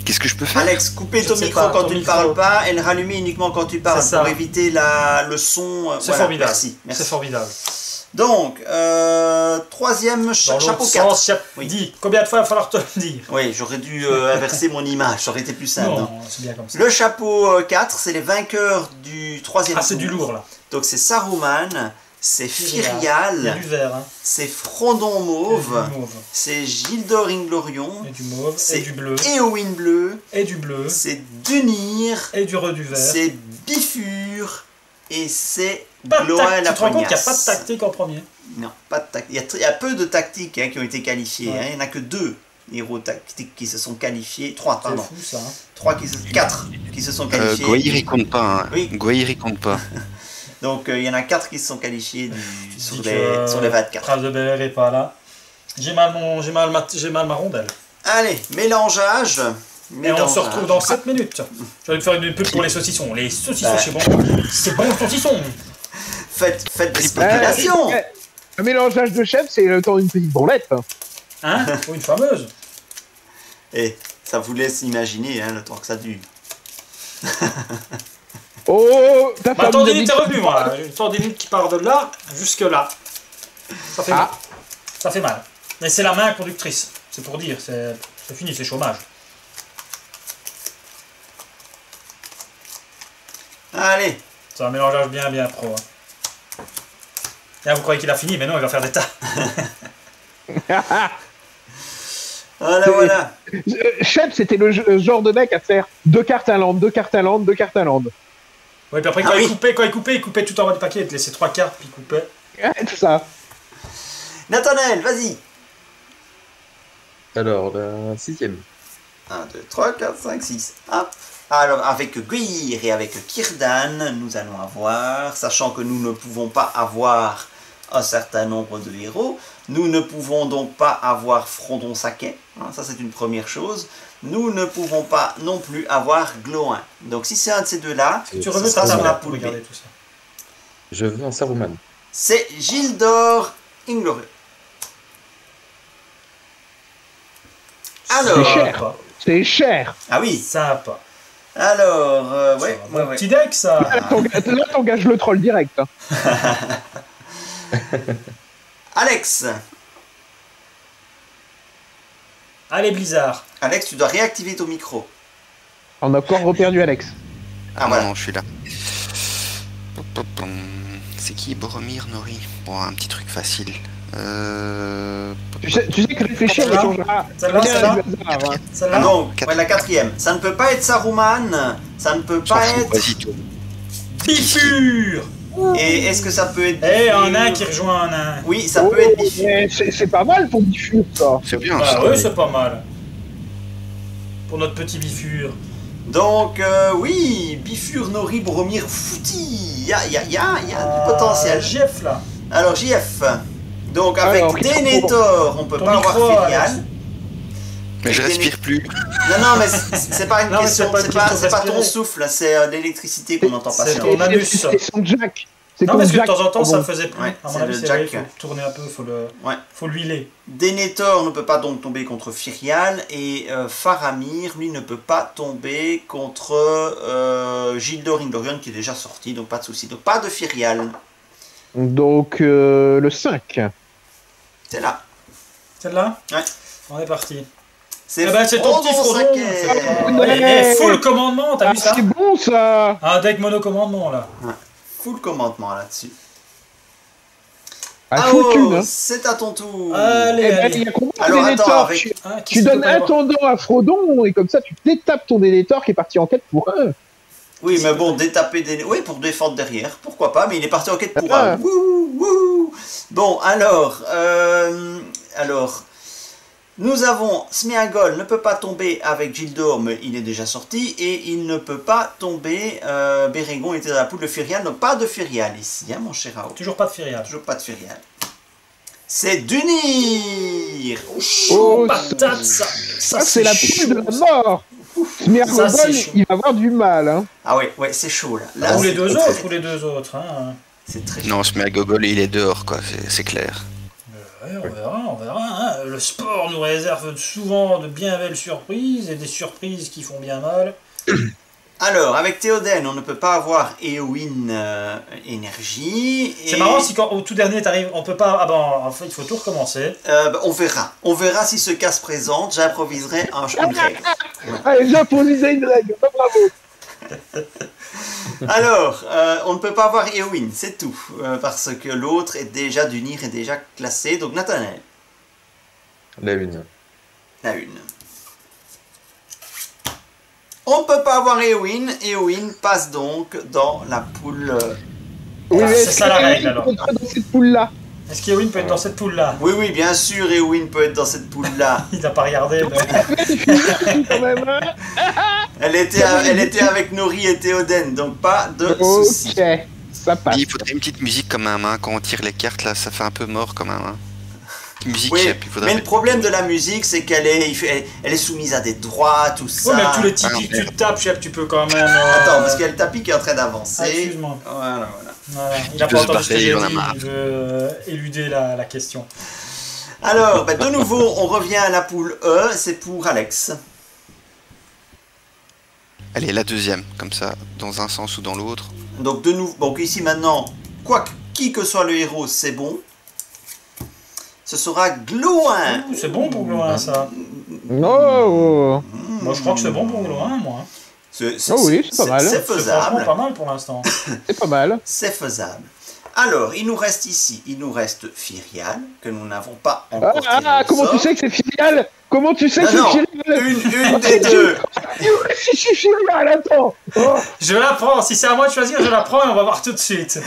Qu'est-ce que je peux faire? Alex, coupez Je ton sais micro pas, quand ton tu ne micro. parles pas et le rallumer uniquement quand tu parles C'est ça. pour éviter le son. C'est Voilà, formidable. Merci. C'est formidable. Donc, troisième Dans chapeau l'autre 4. sens, Oui. dis, combien de fois il va falloir te le dire? Oui, j'aurais dû inverser mon image, ça aurait été plus simple. Non, hein. c'est bien comme ça. Le chapeau 4, c'est les vainqueurs du troisième Ah, c'est tour. du lourd là. Donc c'est Saruman, c'est Il y a Firial, du vert, hein. c'est Frondon Et Mauve, du mauve. c'est Gildor Inglorion, Et du mauve. c'est Et du bleu. Éowyn Bleu, Et du bleu. c'est Dunir, Et du re du vert. c'est Bifur et c'est Pas de Gloin tactique. la Tu te rends compte qu'il n'y a pas de Poignasse. tactique en premier? Non, pas de tactique. Il y a peu de tactiques qui ont été qualifiées. Ouais. hein. Il n'y en a que 2 héros tactiques qui se sont qualifiés. 3, C'est pardon. fou ça. Hein. 4 qui se sont qualifiés. Goyir il compte pas. Hein. Oui. Goyir il compte pas. Donc il y en a 4 qui se sont qualifiés sur, Si les 24. Prince de Bel est pas là. J'ai mal ma rondelle. Allez, mélangeage. Et on se retrouve dans 7 minutes. Je vais te faire une pub pour les saucissons. Les saucissons, c'est bon. C'est bon, saucisson. Faites des spéculations. Un mélangeage de chef, c'est le temps d'une petite branlette. Hein? Ou une fameuse. Et Ça vous laisse imaginer hein, le temps que ça dure. Oh, ta Bah, femme tendinite dit est que- revenu, moi. J'ai une tendinite qui part de là jusque là. Ça fait mal. Ça fait mal. Mais c'est la main conductrice. C'est pour dire, c'est fini, c'est chômage. Allez. C'est un mélangeage bien pro. Hein. Là, vous croyez qu'il a fini, mais non, il va faire des tas. Voilà. Shep, c'était le genre de mec à faire 2 cartes à land, 2 cartes à land, 2 cartes à land. Oui, puis après, quand il coupait tout en bas du paquet, il te laissait 3 cartes, puis il coupait. Ouais, tout ça. Nathanaël, vas-y. Alors, la 6ème. 1, 2, 3, 4, 5, 6. Hop. Alors, avec Guir et avec Kirdan, nous allons avoir, sachant que nous ne pouvons pas avoir un certain nombre de héros, nous ne pouvons donc pas avoir Frodon Saquet, hein, ça c'est une première chose. Nous ne pouvons pas non plus avoir Gloin. Donc si c'est un de ces deux-là, Tu ce remets sera ta sur table la pour poule B. regarder tout ça. Je veux un Saruman. C'est Gildor Inglorieux. C'est Alors, cher. C'est cher. ah oui, Sympa. alors, ouais, Ça va, ouais, bon ouais. petit deck, ça. Là, t'engages le troll direct. Hein. Alex, Allez, Blizzard. Alex, tu dois réactiver ton micro. On a encore reperdu Alex. Ah voilà. Non, je suis là. C'est qui Boromir Nori? Bon, un petit truc facile. Tu sais que réfléchir ne Celle-là changera. Celle-là, rien celle-là du hasard, hein. Celle-là. Donc, Quatre. ouais, la quatrième. Ça ne peut pas être Saruman, ça ne peut pas être... Vas-y, toi. Bifur. Et est-ce que ça peut être... Eh, Bifur un nain qui rejoint un nain. Oui, ça Oh, peut être Bifur. mais c'est pas mal pour Bifur, ça. C'est bien, Ah ça. oui, c'est pas mal. Pour notre petit Bifur. Donc, oui, Bifur, Nori, Boromir, Fouti. Il y a du potentiel. Jeff, là. Alors, JF. Donc, avec Alors, Denethor, on peut Ton pas avoir micro, Filial. Alex. Mais je respire plus. Non, mais c'est pas une Non, mais question, c'est pas une c'est pas, question c'est pas ton respirer. souffle, c'est l'électricité qu'on entend C'est passer. ton- en fait. anus. C'est son Jack. C'est Non, ton parce que de Jack. temps en temps, ça Bon. le faisait plus. Ouais, à c'est mon avis, le c'est vrai, il Jack. faut tourner un peu, Ouais. faut l'huiler. Denethor ne peut pas donc tomber contre Firial et Faramir, lui, ne peut pas tomber contre Gildor Inglorion qui est déjà sorti, donc pas de souci. Donc pas de Firial. Donc, le 5. C'est là. Celle-là. Ouais. On est parti. C'est Eh ben, c'est ton petit Frodon. Saquet. C'est pas- Ouais. Eh, full commandement, t'as Ah, vu ça? c'est bon, ça. Un deck mono-commandement, là. Full commandement là-dessus. Ah, oh, foutu, hein. c'est à ton tour. Allez, Eh ben, allez. il y a combien Alors, de attends, Denethor avec- Tu, Hein, qui tu c'est donnes peut pas y avoir intendant à Frodon et comme ça, tu détapes ton Denethor qui est parti en quête pour un. Oui, mais bon, détaper des... Oui, pour défendre derrière, pourquoi pas, mais il est parti en quête pour Ah. un. Wouh, wouh. Bon, alors, nous avons Sméagol ne peut pas tomber avec Gildor, mais il est déjà sorti, et il ne peut pas tomber, Bérégon était dans la poule de Firial, donc pas de Firial ici, hein, mon cher Ao. Toujours pas de Firial. Toujours pas de Firial. C'est Dunir. Oh, Patate, ça. Ça, c'est la chaud. poule de la mort. Ça, Sméagol, c'est chaud. il va avoir du mal. Hein. Ah ouais, c'est chaud là. Là, Ou les c'est deux très- autres, ou les deux autres. Hein. C'est très chaud. Non, on se met à gogol et il est dehors, quoi. C'est clair. Ouais, on verra. Hein. Le sport nous réserve souvent de bien belles surprises et des surprises qui font bien mal. Alors, avec Théoden, on ne peut pas avoir Éowyn énergie. C'est marrant si quand au tout dernier t'arrives, on peut pas. Ah ben en fait il faut tout recommencer. On verra. On verra si ce cas se présente. J'improviserai une règle. Allez, j'improvisais une règle. Ah, bravo. Alors, on ne peut pas avoir Éowyn, c'est tout. Parce que l'autre est déjà d'unir, est déjà classé. Donc, Nathanaël, La 1. la une. On ne peut pas avoir Éowyn. Éowyn passe donc dans la poule. Oui, Ah, mais c'est est-ce ça que la Éowyn règle, alors. peut entrer dans cette poule-là? Est-ce qu'Ewin peut être dans cette poule là? Oui, bien sûr, Éowyn peut être dans cette poule-là. Il n'a pas regardé. Mais... Quand même, hein. Elle était avec Nori et Théoden, donc pas de soucis. Ok, ça passe. Il faudrait une petite musique quand même, hein. Quand on tire les cartes, là, ça fait un peu mort quand même. Hein. Petite musique, Oui, Shep, il faudrait mais le mettre- problème de la musique, c'est qu'elle est soumise à des droits, tout ça. Ouais, mais tous les tipis que tu te tapes, chef, tu peux quand même. Attends, parce qu'il y a le tapis qui est en train d'avancer. Ah, excuse-moi. Voilà. Voilà. Il n'a peut pas se entendu ce que barrer, j'ai il en a dit. marre. Il veut éluder la question. Alors, de nouveau, on revient à la poule E, c'est pour Alex. Allez, la deuxième, comme ça, dans un sens ou dans l'autre. Donc de nous, donc ici maintenant, qui que soit le héros, c'est bon. Ce sera Gloin. C'est bon pour Gloin, ça. Oh. Moi, je crois que c'est bon pour Gloin, moi. Oui, c'est pas mal. C'est C'est faisable. franchement pas mal pour l'instant. C'est pas mal. C'est faisable. Alors, il nous reste ici, il nous reste Firial, que nous n'avons pas encore tiré au Comment sort. tu sais que c'est Filial? Comment tu sais que Non, c'est non, Filial? une des deux. Si je suis Filial, attends. Oh. Je la prends. Si c'est à moi de choisir, je la prends et on va voir tout de suite.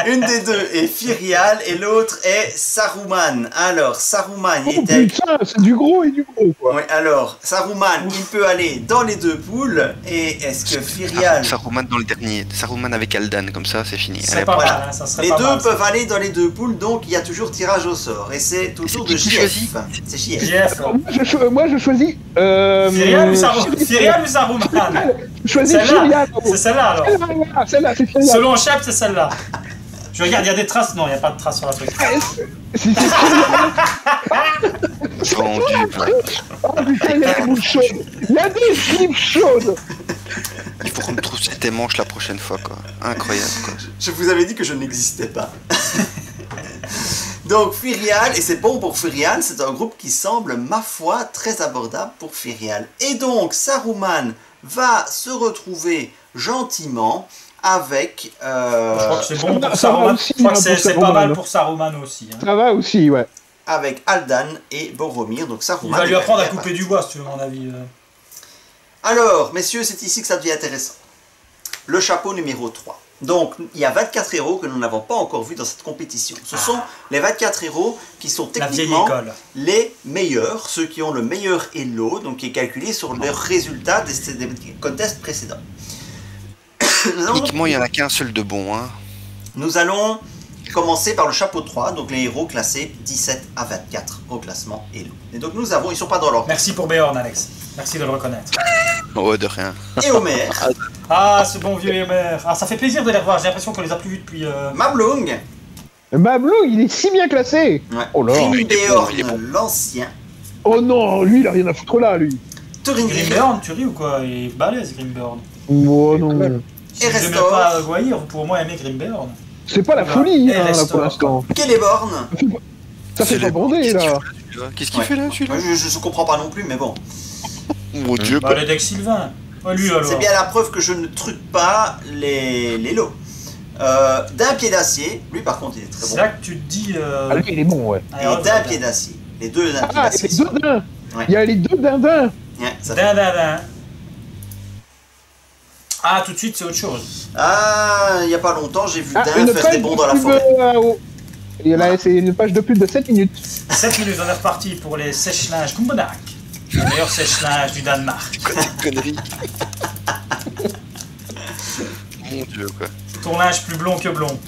Une des deux est Firial et l'autre est Saruman. Alors, Saruman, il Oh était... putain, c'est du gros et du gros, quoi. Oui, alors, Saruman, il peut aller dans les deux poules. Et est-ce que Firial... Saruman dans le dernier. Saruman avec Aldan, comme ça, c'est fini. C'est Allez, pas voilà. mal, hein, ça serait Les pas deux mal. peuvent aller dans les deux poules, donc il y a toujours tirage au sort. Et c'est toujours de qui JF. choisit C'est JF. JF. Moi, je choisis. Firial ou Saruman? Je choisis Celle-là. Filial. C'est celle-là alors. Celle-là, c'est Filial. Selon Shep, c'est celle-là. Je regarde, il y a des traces. Non, il n'y a pas de traces sur la truc. C'est Filial. vendu. Oh putain, il y a des boules chaudes. Il y a des slips chaudes. Il faut qu'on me trouve tes manches la prochaine fois, quoi. Incroyable, quoi. Je vous avais dit que je n'existais pas. Donc Firial, et c'est bon pour Firial, c'est un groupe qui semble, ma foi, très abordable pour Firial. Et donc Saruman va se retrouver gentiment avec... Je crois que c'est bon pour ça va Saruman. aussi, Je crois que hein, c'est pour pas Saruman. mal pour Saruman aussi. Hein. Ça va aussi, ouais. avec Aldan et Boromir. Donc Il Saruman va lui est apprendre à capable. couper du bois, si tu veux mon avis. Alors, messieurs, c'est ici que ça devient intéressant. Le chapeau numéro 3. Donc, il y a 24 héros que nous n'avons pas encore vus dans cette compétition. Ce sont les 24 héros qui sont La vieille techniquement école. les meilleurs, ceux qui ont le meilleur elo, donc qui est calculé sur leurs résultats des contests précédents. Techniquement, il n'y en a qu'un seul de bon, hein. Nous allons commencer par le chapeau 3, donc les héros classés 17 à 24 au classement elo. Et donc nous avons, ils sont pas dans l'ordre. Merci pour Béorn, Alex. Merci de le reconnaître. Oh, de rien. Et Homer, Ah, ce bon vieux Homer. Ah, ça fait plaisir de les revoir. J'ai l'impression qu'on les a plus vus depuis. Mablung, Mablou, il est si bien classé. ouais. Oh là. Grimbeorn, il est bon. l'ancien, Oh non, lui, il a rien à foutre là, lui. Turingir, Grimbeorn, tu ris ou quoi? Il est balèze, Grimbeorn. Oh non. Si vous n'aimez Restor. pas Goyir, vous pouvez au moins aimer Grimbeorn. C'est pas la Voilà. folie, Et hein, là, Restor. pour l'instant. Celeborn. Ça fait C'est pas le- bander, là. Qu'est-ce qu'il Ouais. fait là, celui-là? Je comprends pas non plus, mais bon. Mon dieu, Bah, les decks Sylvain. Ouais, lui alors. C'est bien la preuve que je ne truque pas les lots. D'un pied d'acier, lui par contre il est très C'est bon. là que tu te dis. Ah, lui, il est bon, ouais. Et d'un pied d'acier. Les deux d'un pied Ah, d'acier. les deux dindins. Ouais. Il y a les deux dindins. Ouais, ça fait- Din. Ah, tout de suite, c'est autre chose. Ah, il n'y a pas longtemps, j'ai vu Ah, Dain une faire des page bonds de dans la pub, forêt. il y a là, c'est une page de pub de 7 minutes. 7 minutes, on est reparti pour les sèche-linges Gumbonak. Le meilleur sèche-linge du Danemark. quoi, des conneries. Mon dieu, quoi. Ton linge plus blond que blond.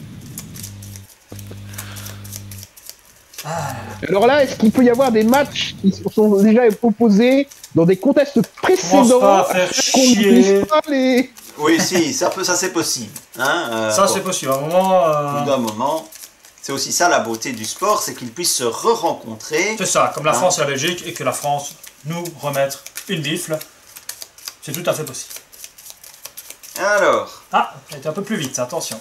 Alors là, est-ce qu'il peut y avoir des matchs qui sont déjà proposés dans des contests précédents pas à faire qu'on ne chier. puisse pas les... Oui, si, ça c'est possible. Hein, Ça, bon, c'est possible. À un moment. au bout d'un moment, c'est aussi ça la beauté du sport, c'est qu'ils puissent se re-rencontrer. C'est ça, comme la Hein. France et la Belgique, et que la France nous remette une bifle. C'est tout à fait possible. Alors, Ah, elle était un peu plus vite, attention.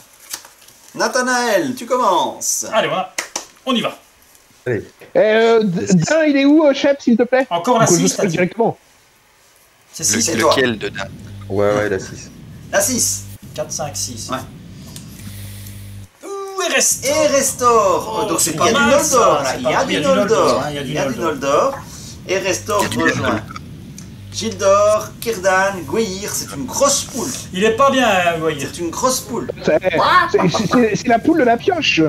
Nathanaël, tu commences. Allez, voilà. On y va. Allez, Dain, il est où, Shep, s'il te plaît? Encore la Que je 6, sais t'as dit. directement. C'est Le- 6, c'est toi. lequel de Dain? ouais, la 6. La 6. 4, 5, 6. Ouais. Ouh, et reste. Et Restor. Oh, Donc c'est il y pas a du mal, Noldor ça, là, c'est il pas y a mal. du Il y a du Noldor. Noldor, hein, il y a du Il y a du Noldor. Noldor. Et Restor Il y a du rejoint Noldor. Gildor, Círdan, Gwaihir, c'est une grosse poule. Il est pas bien, Goyir. C'est une grosse poule. C'est la poule de la pioche.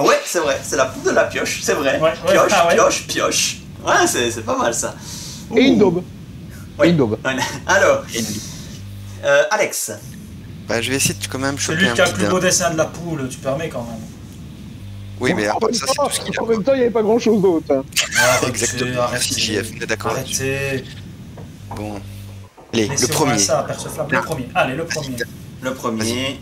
Ah ouais, c'est vrai, c'est la poule de la pioche, c'est vrai. Ouais, ouais, Pioche, ah ouais. pioche, pioche. Ouais, c'est pas mal ça. Et une daube. Ouais. Et une daube. Ouais. Alors, Et- Alex. Bah, je vais essayer de quand même C'est choper lui un qui a le petit plus Dain. beau dessin de la poule, tu permets quand même. Oui, mais à en part même ça, c'est temps, tout ce qu'il a. en même temps, il n'y avait pas grand chose d'autre. hein. Exactement. Merci, JF, on est d'accord là-dessus. Arrêtez. Bon. Allez, Laissez le au moins premier. ça, Perce Flamme. Le premier. Allez, le premier. Le premier.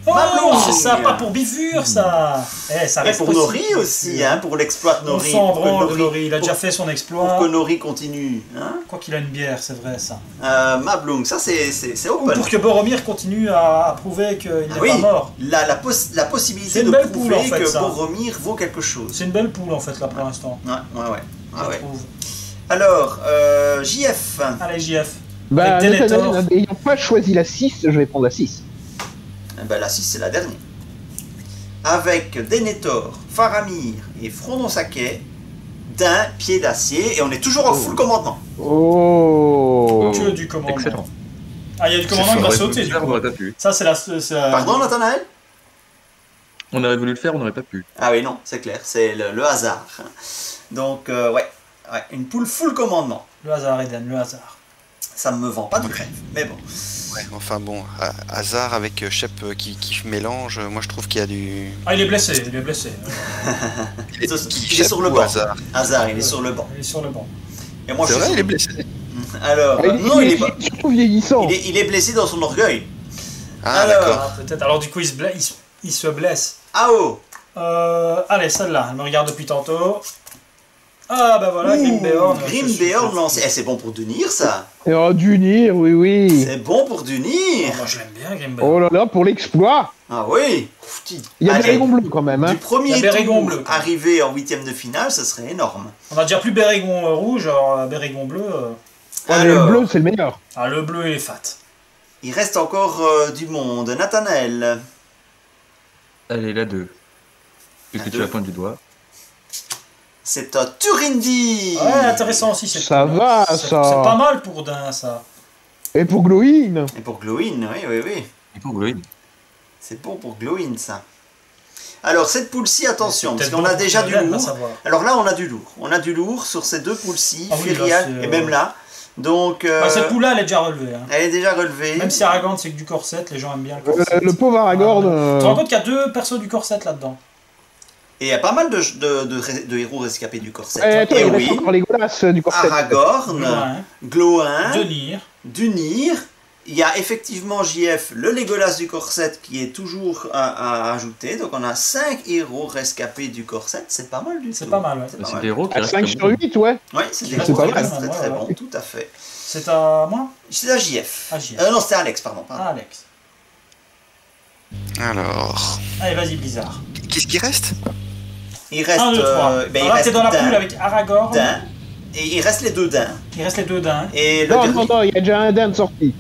Oh, Mablung. c'est sympa pour Bivure, ça. Eh, ça Et reste pour possible. Nori aussi, hein, pour l'exploit de On Nori. s'en pour que branle de Nori- Nori, il a déjà pour- fait son Pour exploit. que Nori continue. Hein. Quoi qu'il a une bière, c'est vrai ça. Mablung, ça c'est Ou open. pour que Boromir continue à prouver qu'il n'est Oui, pas mort. la C'est possibilité une de belle prouver poule, en fait, que ça. Boromir vaut quelque chose. C'est une belle poule en fait là pour l'instant. Ouais. Je Ah ouais. trouve. Alors, JF. Allez, JF. Bah, Avec Denethor. Nathanaël, n'ayant pas choisi la 6, je vais prendre la 6. Ben, la 6, c'est la dernière. Avec Denethor, Faramir et Frodon Sake d'un pied d'acier. Et on est toujours en full commandement. Oh. Que du commandement. Excellent. Ah, il y a du commandement qui va On aurait sauter voulu du le faire, on coup. n'aurait pas pu. Ça, c'est la. Pardon, Nathanaël? On aurait voulu le faire, on n'aurait pas pu. Ah oui, non, c'est clair, c'est le hasard. Donc, ouais, une poule full commandement. Le hasard, Eden, le hasard. Ça me vend pas du rêve, mais bon. Ouais, enfin bon, hasard avec Shep qui mélange, moi je trouve qu'il y a du... Ah, il est blessé, il est blessé. Il est Shep sur le ou banc. Hasard. Hasard, il est sur le banc. Il est sur le banc. Et moi, C'est je vrai, suis il est blessé. Alors, non, il est pas. surtout vieillissant. Il est blessé dans son orgueil. Ah Alors. d'accord. Ah, peut-être. Alors, du coup, il se blesse. Ah oh. Allez, celle-là, elle me regarde depuis tantôt. Ah, bah voilà, Grimbeorn. Grimbeorn lancé. Eh, c'est bon pour Dunir, ça. Oh, d'unir, oui, oui. C'est bon pour Dunir. Moi, je l'aime bien, Grimbeorn. Oh là là, pour l'exploit. Ah oui. Putain. Il y a Allez, des rayons bleus quand même. Du Hein. premier Il y a Bérégon tour bleu. arrivé en huitième de finale, ce serait énorme. On a déjà plus Bérégon rouge, alors Bérégon bleu. Ouais, mais le Alors, bleu, c'est le meilleur. Ah, le bleu, il est fat. il reste encore du monde. Nathanaël. Allez, la 2. La Puisque tu deux. la pointes du doigt. C'est un Turindi. Ouais, intéressant aussi. Ça va, ça. C'est pas mal pour Dain, ça. Et pour Glowin. Et pour Glowin, oui. Et pour Glowin. C'est bon pour Glowin, ça. Alors, cette poule-ci, attention, parce Peut-être qu'on bon a pour déjà du Eden, va lourd. savoir. Alors là, on a du lourd. On a du lourd sur ces deux poules-ci, Ah oui, là, Firial c'est, et même là. Donc, Bah, cette poule-là, elle est déjà relevée. Hein. elle est déjà relevée. Même si Aragorn, c'est que du corset, les gens aiment bien le corset. Le pauvre Aragorn. Tu te rends compte qu'il y a deux persos du corset là-dedans. Et il y a pas mal de héros rescapés du corset. Attends, Et il reste oui, encore les Golas du corset. Aragorn, Ouais. Gloin, Denir. Dunir. Il y a effectivement JF, le Legolas du corset, qui est toujours à ajouter. Donc on a 5 héros rescapés du corset. C'est pas mal du tout. C'est pas mal, ouais. C'est pas C'est mal. des héros qui À restent 5 comme sur bon. 8, ouais. Oui, c'est des C'est héros pas qui mal. restent très très Ouais, bons, ouais. tout à fait. C'est à moi? C'est à JF. À JF. Non, c'était Alex, pardon. Ah, Alex. Alors... Allez, vas-y, Blizzard. Qu'est-ce qui reste? Il reste. 1, 2, 3. Ben, il Alors là, reste t'es dans la Dain, poule avec Aragorn. Dain, et il reste les deux Dains. Il reste les deux Dains. Et le Non, dernier- non, il y a déjà un Dan sorti.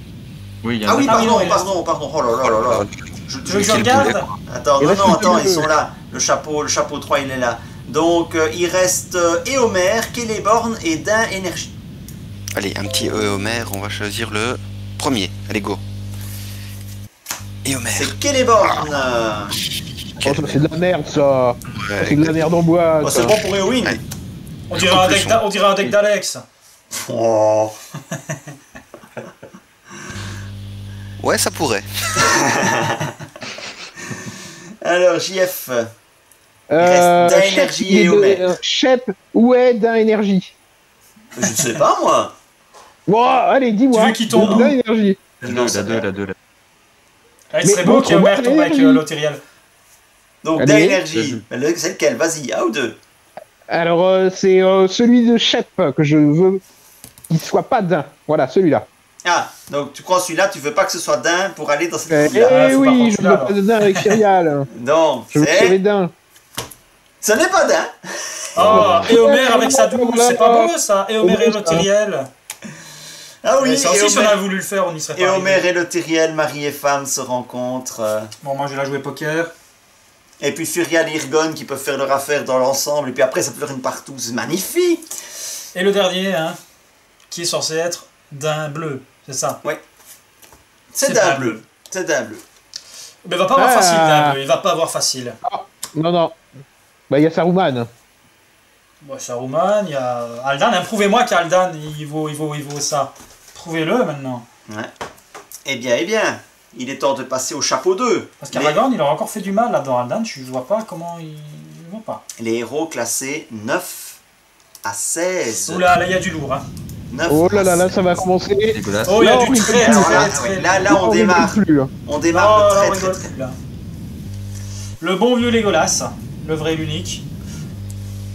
Oui, il y a Ah un oui, Ah oui, pardon, non, il reste- pardon. Oh là là. Tu veux que je regarde? Attends, Il non, reste non, le attends, bleu. ils sont là. Le chapeau 3, il est là. Donc, il reste Éomer, Celeborn et Dain Énergie. Allez, un petit Homer, on va choisir le premier. Allez, go. Et Homer. C'est Celeborn. Oh, ça, c'est de la merde, ça. C'est de la merde en bois. Oh, c'est ça. bon pour Éowyn. Allez. On dirait un deck d'Alex. Oh. Ouais, ça pourrait. Alors, JF. reste Dain Énergie et Homer. Shep, où est Dain Énergie? Je ne sais pas, moi. Bon, allez, dis-moi. Tu veux qu'il tombe? Dain Énergie. La Non, 2, c'est la 2, vrai. la 2, la 2. Il Mais serait beau bon, qu'Homer on va tombe avec aller. Lothiriel. Donc, Allez. Dain Énergie. C'est lequel? Vas-y, un ou deux? Alors, c'est celui de Shep que je veux qu'il soit pas Dain. Voilà, celui-là. Ah, donc tu crois celui-là, tu veux pas que ce soit Dain pour aller dans cette Eh poule-là. faut pas oui, prendre je celui-là, veux alors. pas de Dain avec Céréales. Donc, Je veux sauver c'est. Dain. Ce n'est pas Dain. Oh, et Homer avec sa douce, c'est pas beau ça. Et Homer et Lothiriel. Ah oui, Ça aussi, si on avait voulu le faire, on y serait pas Et arrivé. Homer et Lothiriel, mari et femme, se rencontrent. Bon, moi, je vais la jouer poker. Et puis Furial et Irgon qui peuvent faire leur affaire dans l'ensemble. Et puis après, ça peut faire une partouze magnifique. Et le dernier, hein, qui est censé être d'un bleu, c'est ça. C'est C'est Dain pas bleu. C'est Dain bleu. Mais il va pas avoir Ah. facile, d'un bleu. Il va pas avoir facile. Non, non. Bah, il y a Saruman. Bon, Saruman, il y a Aldan. Hein, prouvez-moi qu'Aldan, il vaut ça. Prouvez-le maintenant. Ouais. Eh bien. Il est temps de passer au chapeau 2. Parce qu'Aragorn, il aura encore fait du mal là-dedans. Aldan, je vois pas comment il va pas. Les héros classés 9 à 16. Oula, là, il y a du lourd. Hein. 9 Oh là à là, là, 16. ça va commencer. Dégueulasse. Oh, il y a Là, du on très, rigole très, Alors là, très, ouais, très. là, on rigole démarre. plus, hein. On démarre Oh, de là, on très rigole très très. plus, là. Le bon vieux Legolas, le vrai et l'unique.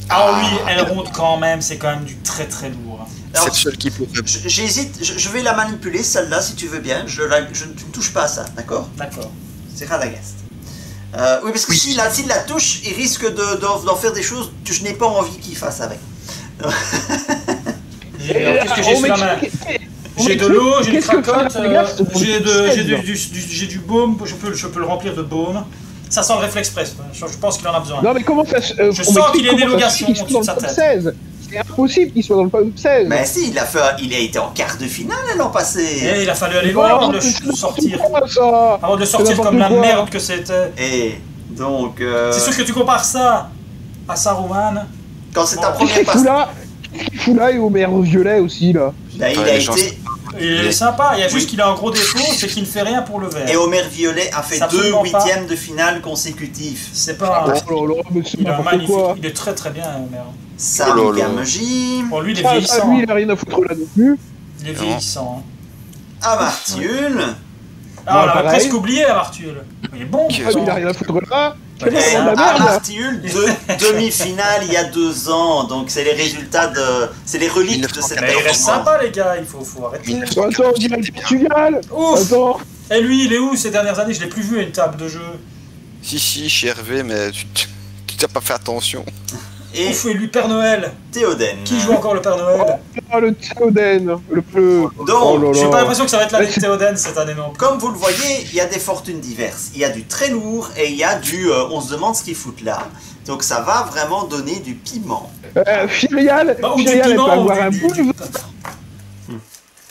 Ah oui, elle ronde quand même, c'est quand même du très très lourd. C'est le seul qui peut. J'hésite, je vais la manipuler, celle-là, si tu veux bien. Tu ne touches pas à ça, d'accord? D'accord. C'est Radagast. Oui, parce que s'il la touche, il risque d'en faire des choses que je n'ai pas envie qu'il fasse avec. Qu'est-ce que j'ai sous la main? J'ai de l'eau, j'ai du cracotte, j'ai du baume, je peux le remplir de baume. Ça sent le réflexe press, je pense qu'il en a besoin. Non mais comment ça se... Je sens qu'il y a une élongation au-dessus de sa tête. 16. C'est impossible qu'il soit dans le top 16. Mais si, il a été en quart de finale l'an passé. Et il a fallu aller voir avant de le sortir. Avant de le sortir comme la merde que c'était. Et donc... C'est sûr que tu compares ça à Saruman. Quand c'est ta première partie... Qu'est-ce qu'il fout là et Homer violet aussi là? Là, il a été... Il est sympa, il y a juste qu'il a un gros défaut, c'est qu'il ne fait rien pour le vert. Et Homer Violet a fait 2 huitièmes de finale consécutifs. C'est pas un... il est magnifique, il est très très bien Homer. Sami Gamgee. Bon, lui il est vieillissant. Lui il a rien à foutre là non plus. Il est vieillissant. Amartiul. Ah, on l'avait presque oublié Amartiul. Il est bon. Il a rien à foutre là. Amartiul, demi-finale il y a 2 ans, donc c'est les résultats de... C'est les reliques de cette performance. Il reste sympa les gars, il faut arrêter. Attends, on dirait le Portugal. Ouf. Attends. Et lui, il est où ces dernières années? Je l'ai plus vu à une table de jeu. Si, chez Hervé, mais tu n'as pas fait attention. Et ouf, et lui, Père Noël. Théoden. Qui joue encore le Père Noël? Oh, le Théoden. Donc, j'ai pas l'impression que ça va être l'année de Théoden cette année non. Comme vous le voyez, il y a des fortunes diverses. Il y a du très lourd et il y a du... on se demande ce qu'ils foutent là. Donc ça va vraiment donner du piment. Filial, bah, ou du piment, ou du...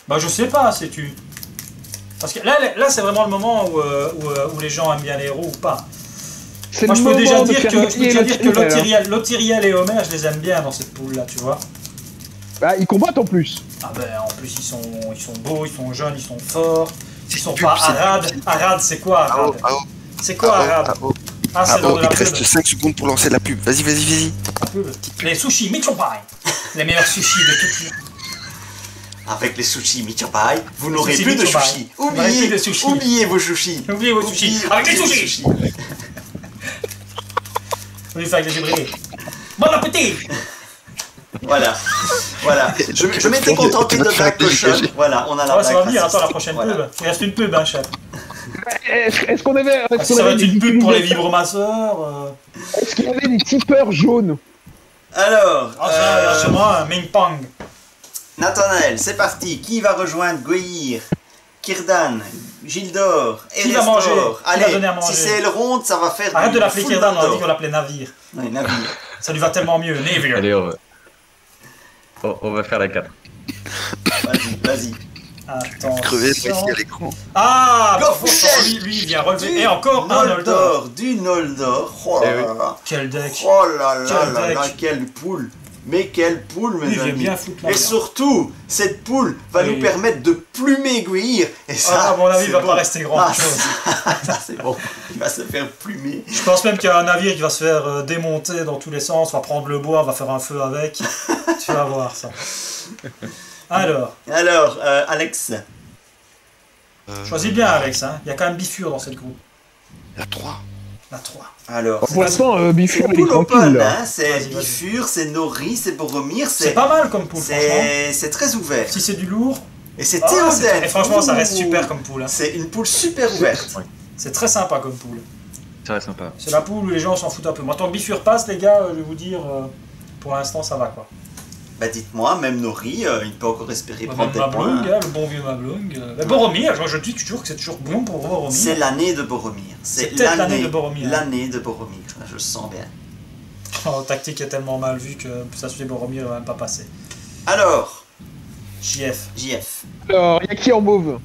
Bah je sais pas, sais-tu. Parce que là c'est vraiment le moment où les gens aiment bien les héros ou pas. Moi je peux déjà dire que Lothiriel et Homer, je les aime bien dans cette poule là, tu vois. Bah ils combattent en plus. Ah ben en plus ils sont beaux, ils sont jeunes, ils sont forts. Ils sont pas Arad. Arad c'est quoi Arad? C'est quoi Arad? Ah c'est dans de la pub. Il reste 5 secondes pour lancer la pub. Vas-y. La pub. Les sushis Michopai. Les meilleurs sushis de toute la... Avec les sushis Michopai, vous n'aurez plus de sushis. Oubliez vos sushis. Oubliez vos sushis. Avec les sushis. Oui, avec les hybrides. Bon appétit. Voilà. Je m'étais contenté de Black Cochon. Voilà, on a la Black. Ça va venir, attends la prochaine pub. Il reste une pub, hein, chef. Est-ce qu'on avait... ça va être une pub pour les vibromasseurs. Est-ce qu'il y avait des tipeurs jaunes? Alors... chez moi, un Ming Pong. Nathanaël, c'est parti. Qui va rejoindre Goyir, Kirdan, Gildor, Erestor? Allez, si c'est le ronde, ça va faire... Arrête de l'appeler Kirdan, on a dit qu'on l'appelait Navire. Oui, Navire. Ça lui va tellement mieux, Navire. Allez, on va faire la 4. Vas-y. Attends. Crever ici à l'écran. Ah, lui il vient relever. Et encore un Noldor. Du Noldor. Oh là là. Quel deck. Oh là là, quelle poule. Mais quelle poule, mes amis. Bien foutre, et surtout, cette poule va nous permettre de plumer Guir. Et ça, à mon avis, il va pas rester grand chose. Ça, c'est bon. Il va se faire plumer. Je pense même qu'il y a un navire qui va se faire démonter dans tous les sens. On va prendre le bois, on va faire un feu avec. Tu vas voir ça. Alors, Alex. Choisis bien, Alex. Hein. Il y a quand même Bifur dans cette groupe. La 3. La 3. Alors, pour l'instant, Bifur, il est tranquille. Hein, c'est Bifur, c'est Nori, c'est Boromir. C'est pas mal comme poule, franchement. C'est très ouvert. Si c'est du lourd. Et c'est Théoden. Et franchement, ça reste super comme poule. Hein. C'est une poule super ouverte. Ouais. C'est très sympa comme poule. Ça reste sympa. C'est la poule où les gens s'en foutent un peu. Moi, tant que Bifur passe, les gars, je vais vous dire, pour l'instant, ça va quoi. Bah dites-moi, même Nori, il peut encore espérer prendre des points. Le bon vieux Mablung. Boromir, je dis toujours que c'est toujours bon pour Boromir. C'est l'année de Boromir. C'est peut-être l'année de Boromir. L'année de Boromir, je le sens bien. Oh, tactique est tellement mal vue que ça suit Boromir, il va même pas passer. Alors JF. Alors, il y a qui en mauve?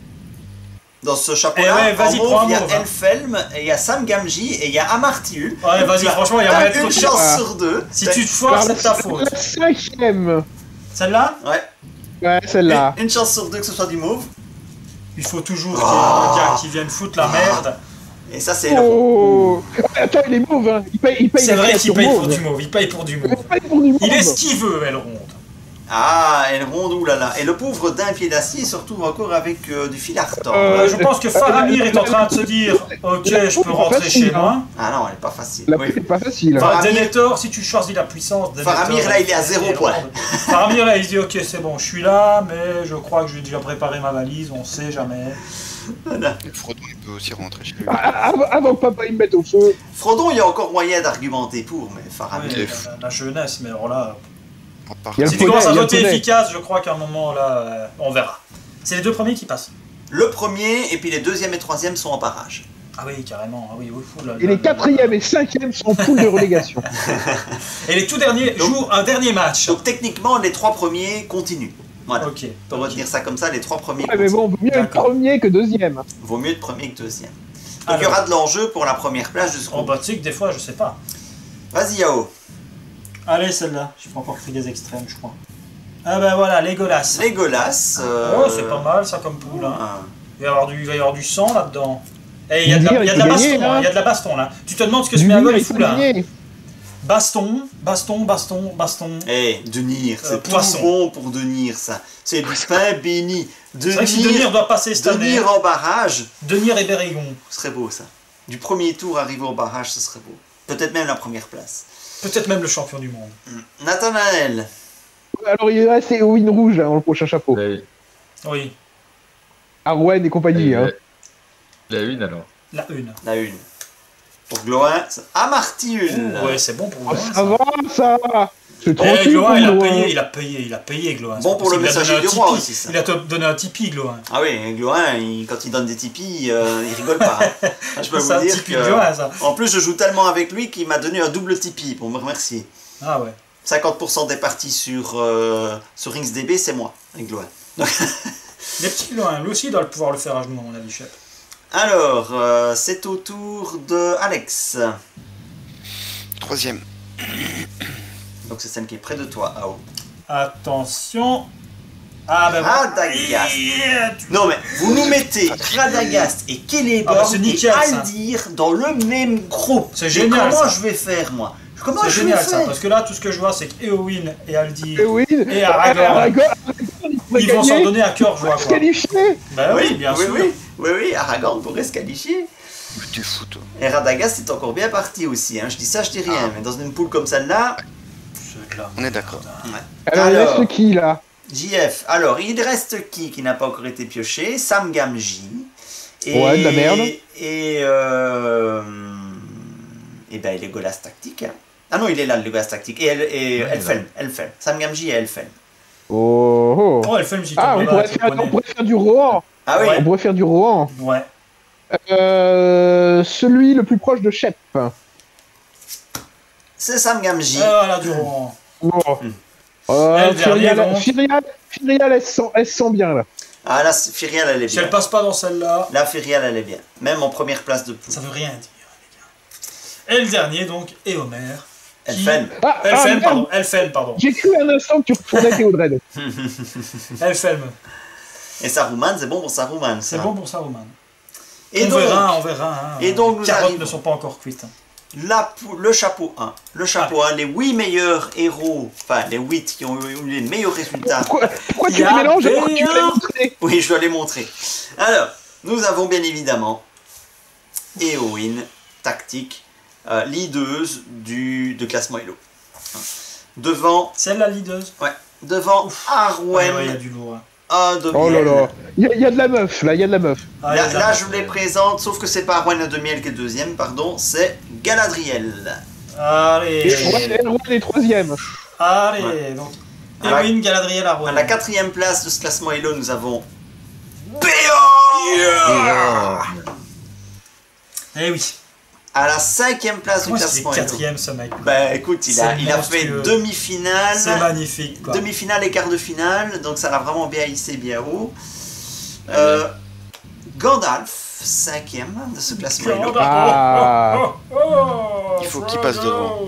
Dans ce chapeau-là, en mauve, il y a Elfelm, et il y a Sam Gamgee, et il y a Amartiul. Ouais, vas-y, franchement, il y a une chance sur 2. Si tu te foires, c'est ta faute. La 5ème. Celle-là? Ouais, celle-là. Une chance sur 2 que ce soit du mauve. Il faut toujours qu'il vienne foutre la merde. Et ça, c'est le Attends, il est mauve, hein. Il paye c'est vrai qu'il paye pour du mauve. Il paye pour du mauve. Il est ce qu'il veut, Elrond. Ah, Elrond, oulala. Et le pauvre d'un pied d'acier se retrouve encore avec du fil à retordre. Je pense que Faramir est en train de se dire ok, je peux rentrer chez moi. Ah non, elle est pas facile. La Oui. c'est pas facile. Faramir- Denethor, si tu choisis la puissance, Denethor, Faramir, là, il est à 0 point. Faramir, là, il se dit ok, c'est bon, je suis là, mais je crois que j'ai déjà préparé ma valise, on sait jamais. Frodon, il peut aussi rentrer chez lui. Avant que papa il me mette au feu. Frodon, il y a encore moyen d'argumenter pour, mais Faramir. Oui, la jeunesse, mais alors là, À part- Il y a le si tu poney, commences à il y a le voter poney. efficace, je crois qu'à un moment, là, on verra. C'est les deux premiers qui passent. Le premier, et puis les deuxième et troisième sont en barrage. Ah oui, carrément, ah oui, oui, fou, là, Et là, les là, quatrième et cinquième sont en poule de relégation. Et les tout derniers jouent un dernier match. Donc techniquement, les 3 premiers continuent. Voilà. Ok. On peut retenir ça comme ça, les 3 premiers Ouais, mais bon, vaut mieux être D'accord. premier que deuxième. Vaut mieux être premier que deuxième. Donc il y Alors. aura de l'enjeu pour la première place jusqu'au Oh bout. bah tu sais que des fois, je sais pas. Vas-y Yao. Allez, celle-là. Je prends encore des extrêmes, je crois. Ah ben voilà, Legolas. Legolas. Oh, c'est pas mal ça comme poule. Hein. Ah. Il va y avoir du sang là-dedans. Et il y a de Dunir, la, il y a de il la peut baston, gagner, hein. hein. Il y a de la baston là. Tu te demandes ce que ce Dunir, Sméagol il il fout peut là. hein. gagner. Baston, baston, baston, baston. Eh, Denir, c'est tout Poisson. bon pour Denir ça. C'est du pain béni. C'est vrai que si Denir doit passer cette année, Denir en barrage, Denir et Bérégon. ce serait beau ça. Du premier tour arriver au barrage, ce serait beau. Peut-être même la première place. Peut-être même le champion du monde. Nathanaël. Alors il reste Eowyn Rouge hein, dans le prochain chapeau. Oui, Arwen et compagnie. Hein. La une alors. la une. La une. Pour Gloin, Amartine. Ouais, c'est bon pour Oh, Gloin. ça va ça. C'est Eh, tranquille pour Gloin, il a Gloin. payé, il a payé Gloin. Bon pour le messager du roi aussi, ça. Il a donné un Tipeee, Gloin. Ah oui, Gloin, quand il donne des tipis, il rigole pas. hein. Je peux C'est un vous dire Tipeee de Gloin, ça. En plus, je joue tellement avec lui qu'il m'a donné un double tipi pour me remercier. Ah ouais. 50% des parties sur RingsDB, c'est moi, avec Gloin. Les petits Gloin, lui aussi, il doit pouvoir le faire à genoux, à mon avis, chef. Alors, c'est au tour de Alex. Troisième. Donc c'est celle qui est près de toi, Ao. Attention. Ah ben Radagast. Non mais, vous nous mettez Radagast et Ah Celeborn bah, c'est et nickel, ça. Aldir dans le même groupe. C'est Et génial, comment ça. je vais faire, moi? Comment C'est je génial vais ça, faire? parce que là, tout ce que je vois, c'est qu'Eowyn et Aldir, Eowyn Et Aragorn. il ils vont s'en donner à cœur joie, quoi. qualifié. Bah oui, bien sûr. Oui, Aragorn pourrait se qualifier. T'es fou, toi. Et Radagast est encore bien parti aussi, hein. Je dis ça, je dis rien, Ah. mais dans une poule comme celle-là, C'est de la On est d'accord. Alors il Alors. reste qui là? JF. Alors, il reste qui n'a pas encore été pioché? Sam Gamgee. Ouais, de la merde. Et ben, il est Legolas tactique. Hein. Ah non, il est là, le Legolas tactique. Et Elfhelm. Sam Gamgee et Elfhelm. Oh. Oh, elle fait une petite Ah, tombe on là, pourrait, tu faire, connais. on pourrait faire du Rohan. Ah oui, Ouais. On pourrait faire du Rohan. Ouais. Celui le plus proche de Shep. c'est Sam Gamgee. Ah, voilà, du Rohan. Bon. Elle, dernier, donc. Firial, elle se sent bien là. Ah là, Firial, elle est Si bien. elle passe pas dans celle-là, Là, Firial, elle est bien. Même en première place de poule. ça veut rien dire, les gars. Et le dernier, donc, Éomer. Elfhelm. Elfhelm, merde. pardon. Elfhelm, pardon. J'ai cru un instant que tu retournais Théodred. Elfhelm. Et Saruman, c'est bon pour Saruman. C'est ça. bon pour ça, Roman. Et On donc, verra. Hein. et donc, nous Les carottes arrivons. ne sont pas encore cuites. le chapeau 1. Le chapeau 1, les 8 meilleurs héros, enfin les 8 qui ont eu les meilleurs résultats. Pourquoi tu Il y a les mélanges alors que tu bien. l'as montré? Oui, je dois les montrer. Alors, nous avons bien évidemment Éowyn, tactique, leaduse de classement Elo. Devant, C'est elle la leaduse. devant Ouais, il y a Arwen, du lourd. Hein. un de Oh là miel. là. Il y a de la meuf là, il y a de la meuf. Ah, il y a Là, de la- là, je vous les présente, sauf que c'est pas Arwen de miel qui est deuxième, pardon, c'est Galadriel. Allez. Erwan est troisième. Allez. Donc, Voilà. Éowyn, Galadriel, À Arwen. la 4e place de ce classement Elo, nous avons Beorn. Eh oui. À la 5e place du Moi, c'est classement le Elo. quatrième, ce mec. Ben écoute, il a C'est fait monstrueux. demi-finale. C'est magnifique, quoi. Demi-finale et quart de finale, donc ça l'a vraiment bien hissé bien haut. Gandalf, 5e de ce classement Elo. Ah. Il faut qu'il passe devant.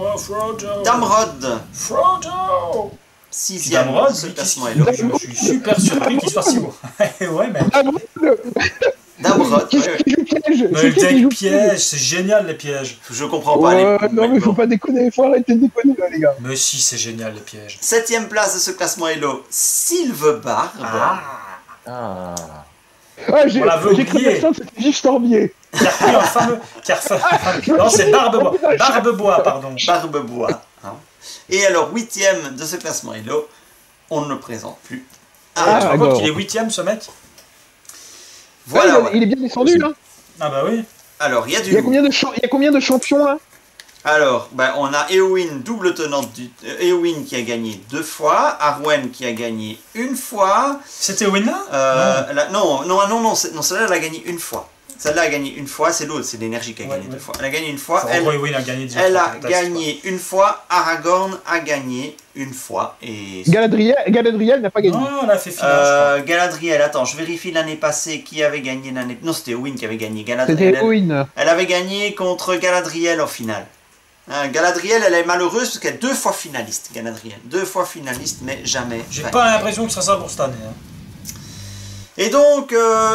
Damrod, Frodo. 6e Damrod, de ce lui, classement qui- Elo. je suis super surpris qu'il soit si haut. Ouais, mais Ah bon Damrod, Qui ouais, ouais. qui joue quel pièges. Mais C'est le qui deck joue piège, c'est génial les pièges. Je comprends pas les coups, non, mais faut bon. pas déconner, faut arrêter de déconner, là, les gars. Mais si, c'est génial les pièges. 7ème place de ce classement Hello, Sylvebarbe. Ah. Ah, On l'avait j'ai cru oublié. que c'était Gilles Storbier. Qui a repris un fameux. Non, c'est Barbebois. Barbebois, pardon. Barbebois. Hein. Et alors, 8ème de ce classement Hello, on ne le présente plus. Tu te rends compte d'accord. qu'il est 8ème ce mec? Voilà. Ouais, il est bien descendu, là. Ah bah oui. Alors, il y a Il y a du. combien de champions, là? Alors, ben, on a Éowyn, double tenante du. Éowyn qui a gagné 2 fois, Arwen qui a gagné 1 fois. C'était Win là? Non, celle-là, elle a gagné 1 fois. Celle-là a gagné 1 fois, c'est l'autre, c'est l'énergie qui a gagné 2 fois. Elle a gagné 1 fois. Win a gagné Elle a gagné 1 fois, Aragorn a gagné 1 fois. Et... Galadriel n'a pas gagné. Non, on a fait finale. Galadriel, attends, je vérifie l'année passée qui avait gagné l'année. Non, c'était Éowyn qui avait gagné. Galadriel, C'était Éowyn. elle avait gagné contre Galadriel en finale. Hein, Galadriel, elle est malheureuse parce qu'elle est 2 fois finaliste. Galadriel, 2 fois finaliste, mais jamais. J'ai vainqueur. pas l'impression que ce sera ça pour cette année. Hein. Et donc,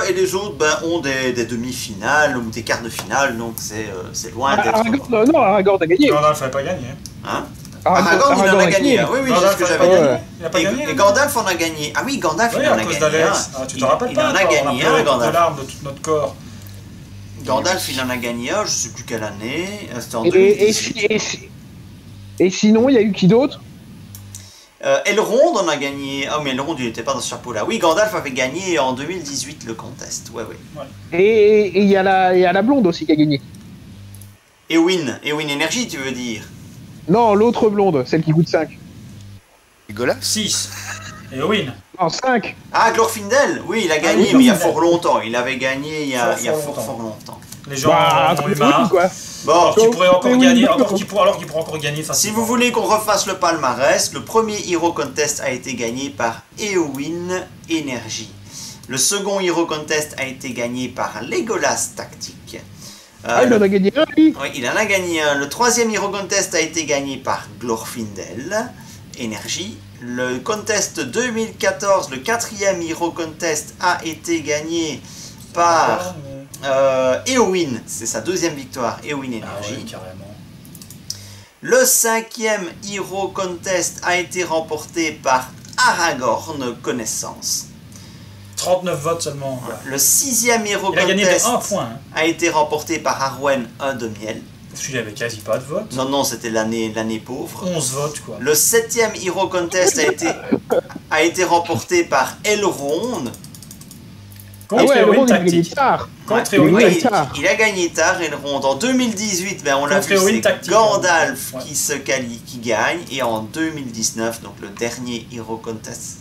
et les autres ont des demi-finales ou des quarts de finale, donc c'est loin d'être. Aragorn a gagné. Gandalf n'avait pas gagné. Hein? Aragorn, il en a gagné. Oui, oui, c'est ce que j'avais dit. Il a pas gagné. Et Gandalf en a gagné. Ah oui, Gandalf, Oui, il en à a cause gagné. d'Alex. Tu te rappelles Il pas? en a gagné un, On a pleuré de Gandalf. larmes de tout notre corps. Gandalf, il en a gagné un, je sais plus quelle année. C'était en Et 2018. sinon, il y a eu qui d'autre? Elrond en a gagné. Ah, mais Elrond, il n'était pas dans ce chapeau-là. Oui, Gandalf avait gagné en 2018 le contest. Ouais, ouais. Et il y a la blonde aussi qui a gagné. Éowyn Energy, tu veux dire? Non, l'autre blonde, celle qui coûte 5. Legolas 6. Et Win. Non, 5. Ah, Glorfindel, oui, il a gagné, oui, mais il y a Glorfindel. fort longtemps. Il avait gagné il y a Fort fort longtemps. Les gens en ont eu marre. quoi. Bon, Alors qu'il pourrait encore Oui, gagner, oui, alors qu'il pourrait encore gagner si facilement. vous voulez qu'on refasse le palmarès, le premier Hero Contest a été gagné par Éowyn Energy. Le second Hero Contest a été gagné par Legolas Tactique. Il en a gagné un, lui. Oui, il en a gagné un. Le troisième Hero Contest a été gagné par Glorfindel Energy. Le contest 2014, le quatrième Hero Contest a été gagné par Éowyn. C'est sa deuxième victoire, Éowyn Energy. Ah ouais, carrément. Le cinquième Hero Contest a été remporté par Aragorn Connaissance. 39 votes seulement. Le sixième Hero Il a gagné de Contest 1 point. Hein. a été remporté par Arwen 1 de miel. Celui-là avait quasi pas de vote. Non, c'était l'année pauvre. 11 votes quoi. Le septième Hero Contest a été remporté par Elrond. Contre le Éowyn monde, il a gagné Tactique. tard. Contre Ouais, Éowyn oui, Tactique. il a gagné tard, Elrond. En 2018, on l'a Contre vu, Éowyn c'est Tactique, Gandalf hein. Ouais. qui gagne. Et en 2019, donc le dernier Hero Contest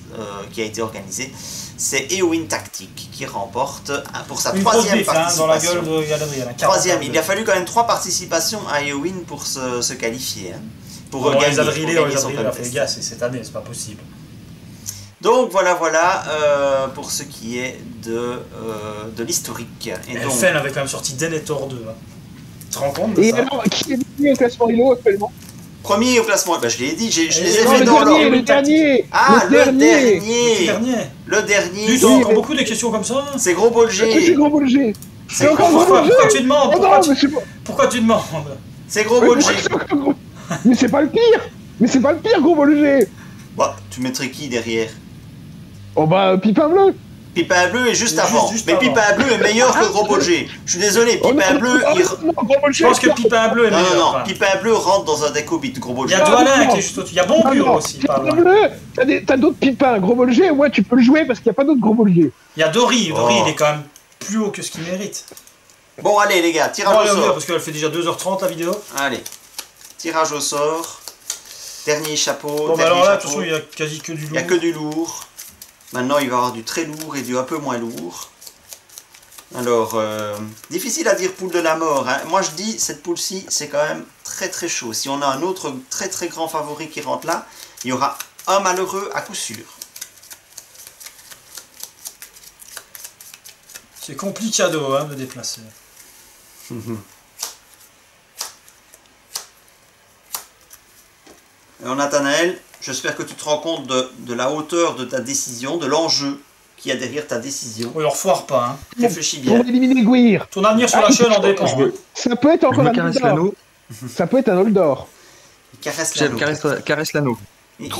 qui a été organisé, c'est Éowyn Tactique qui remporte pour sa Une grosse troisième biffe hein, dans la gueule participation. de Galadriel. Hein, Troisième, 42. il a fallu quand même 3 participations à Éowyn pour se qualifier. Hein, pour On les gagner, a pour drillés, gagner son on fait contest. les gars, c'est cette année, c'est pas possible. Donc voilà pour ce qui est de l'historique. Et donc, Elfen avait quand même sorti Denethor 2. Hein. Tu te rends compte de Et ça? alors, qui est le au classement Hilo actuellement? premier au classement, je l'ai dit, je les ai Non, fait le dans dernier, l'ordre. le dernier. Ah, le dernier. Dernier. Le dernier, Tu as Oui, encore mais- beaucoup de questions comme ça? c'est Gros C'est Bolger. Gros Bolger. C'est encore Gros, Gros Bolger. Pourquoi tu demandes? Oh non, mais c'est pas... Pourquoi tu demandes? c'est Gros Mais Bolger. pourquoi c'est encore Gros- Mais c'est pas le pire. Mais c'est pas le pire, Gros Bolger. Bah, tu mettrais qui derrière? Oh bah, Pipin Bleu. Pipin Bleu est juste Juste- avant. juste Mais avant. Pipin Bleu est meilleur que Gros Bolger. Je suis désolé, Oh, Pipin non, Bleu, non, il... non, Gros Bolger. Je pense que Pipin Bleu est Non, meilleur. non, enfin. Pipin Bleu rentre dans un deck Hobbit, Gros Il Bolger. y a Ah, Dwalin non. qui est juste au-dessus. Il y a Bombure aussi, pas Pipin loin. Bleu. T'as d'autres Pipins. Gros Bolger, ouais, tu peux le jouer parce qu'il n'y a pas d'autres Gros Bolger. Il y a Dory. Dory, Oh. il est quand même plus haut que ce qu'il mérite. Bon, allez les gars, Bon, tirage allez, au on y va, sort. parce qu'elle fait déjà 2h30 la vidéo. Allez, tirage au sort. Dernier chapeau. Bon, bah dernier alors là, de chapeau. toute façon, il y a quasi que du Il lourd. n'y a que du lourd. Maintenant, il va y avoir du très lourd et du un peu moins lourd. Alors, difficile à dire poule de la mort. Hein. Moi, je dis, cette poule-ci, c'est quand même très très chaud. Si on a un autre très très grand favori qui rentre là, il y aura un malheureux à coup sûr. C'est complicado hein, de déplacer. Alors, Nathanaël, j'espère que tu te rends compte de la hauteur de ta décision, de l'enjeu qu'il y a derrière ta décision. Oui, on foire pas. Hein. Réfléchis Pour bien. éliminer Gouir. Ton avenir sur la chaîne en dépend. Hein. Ça peut être Je encore me un caresse Noldor. l'anneau. Ça peut être un Noldor. Il caresse J'aime l'anneau. caresse l'anneau. Il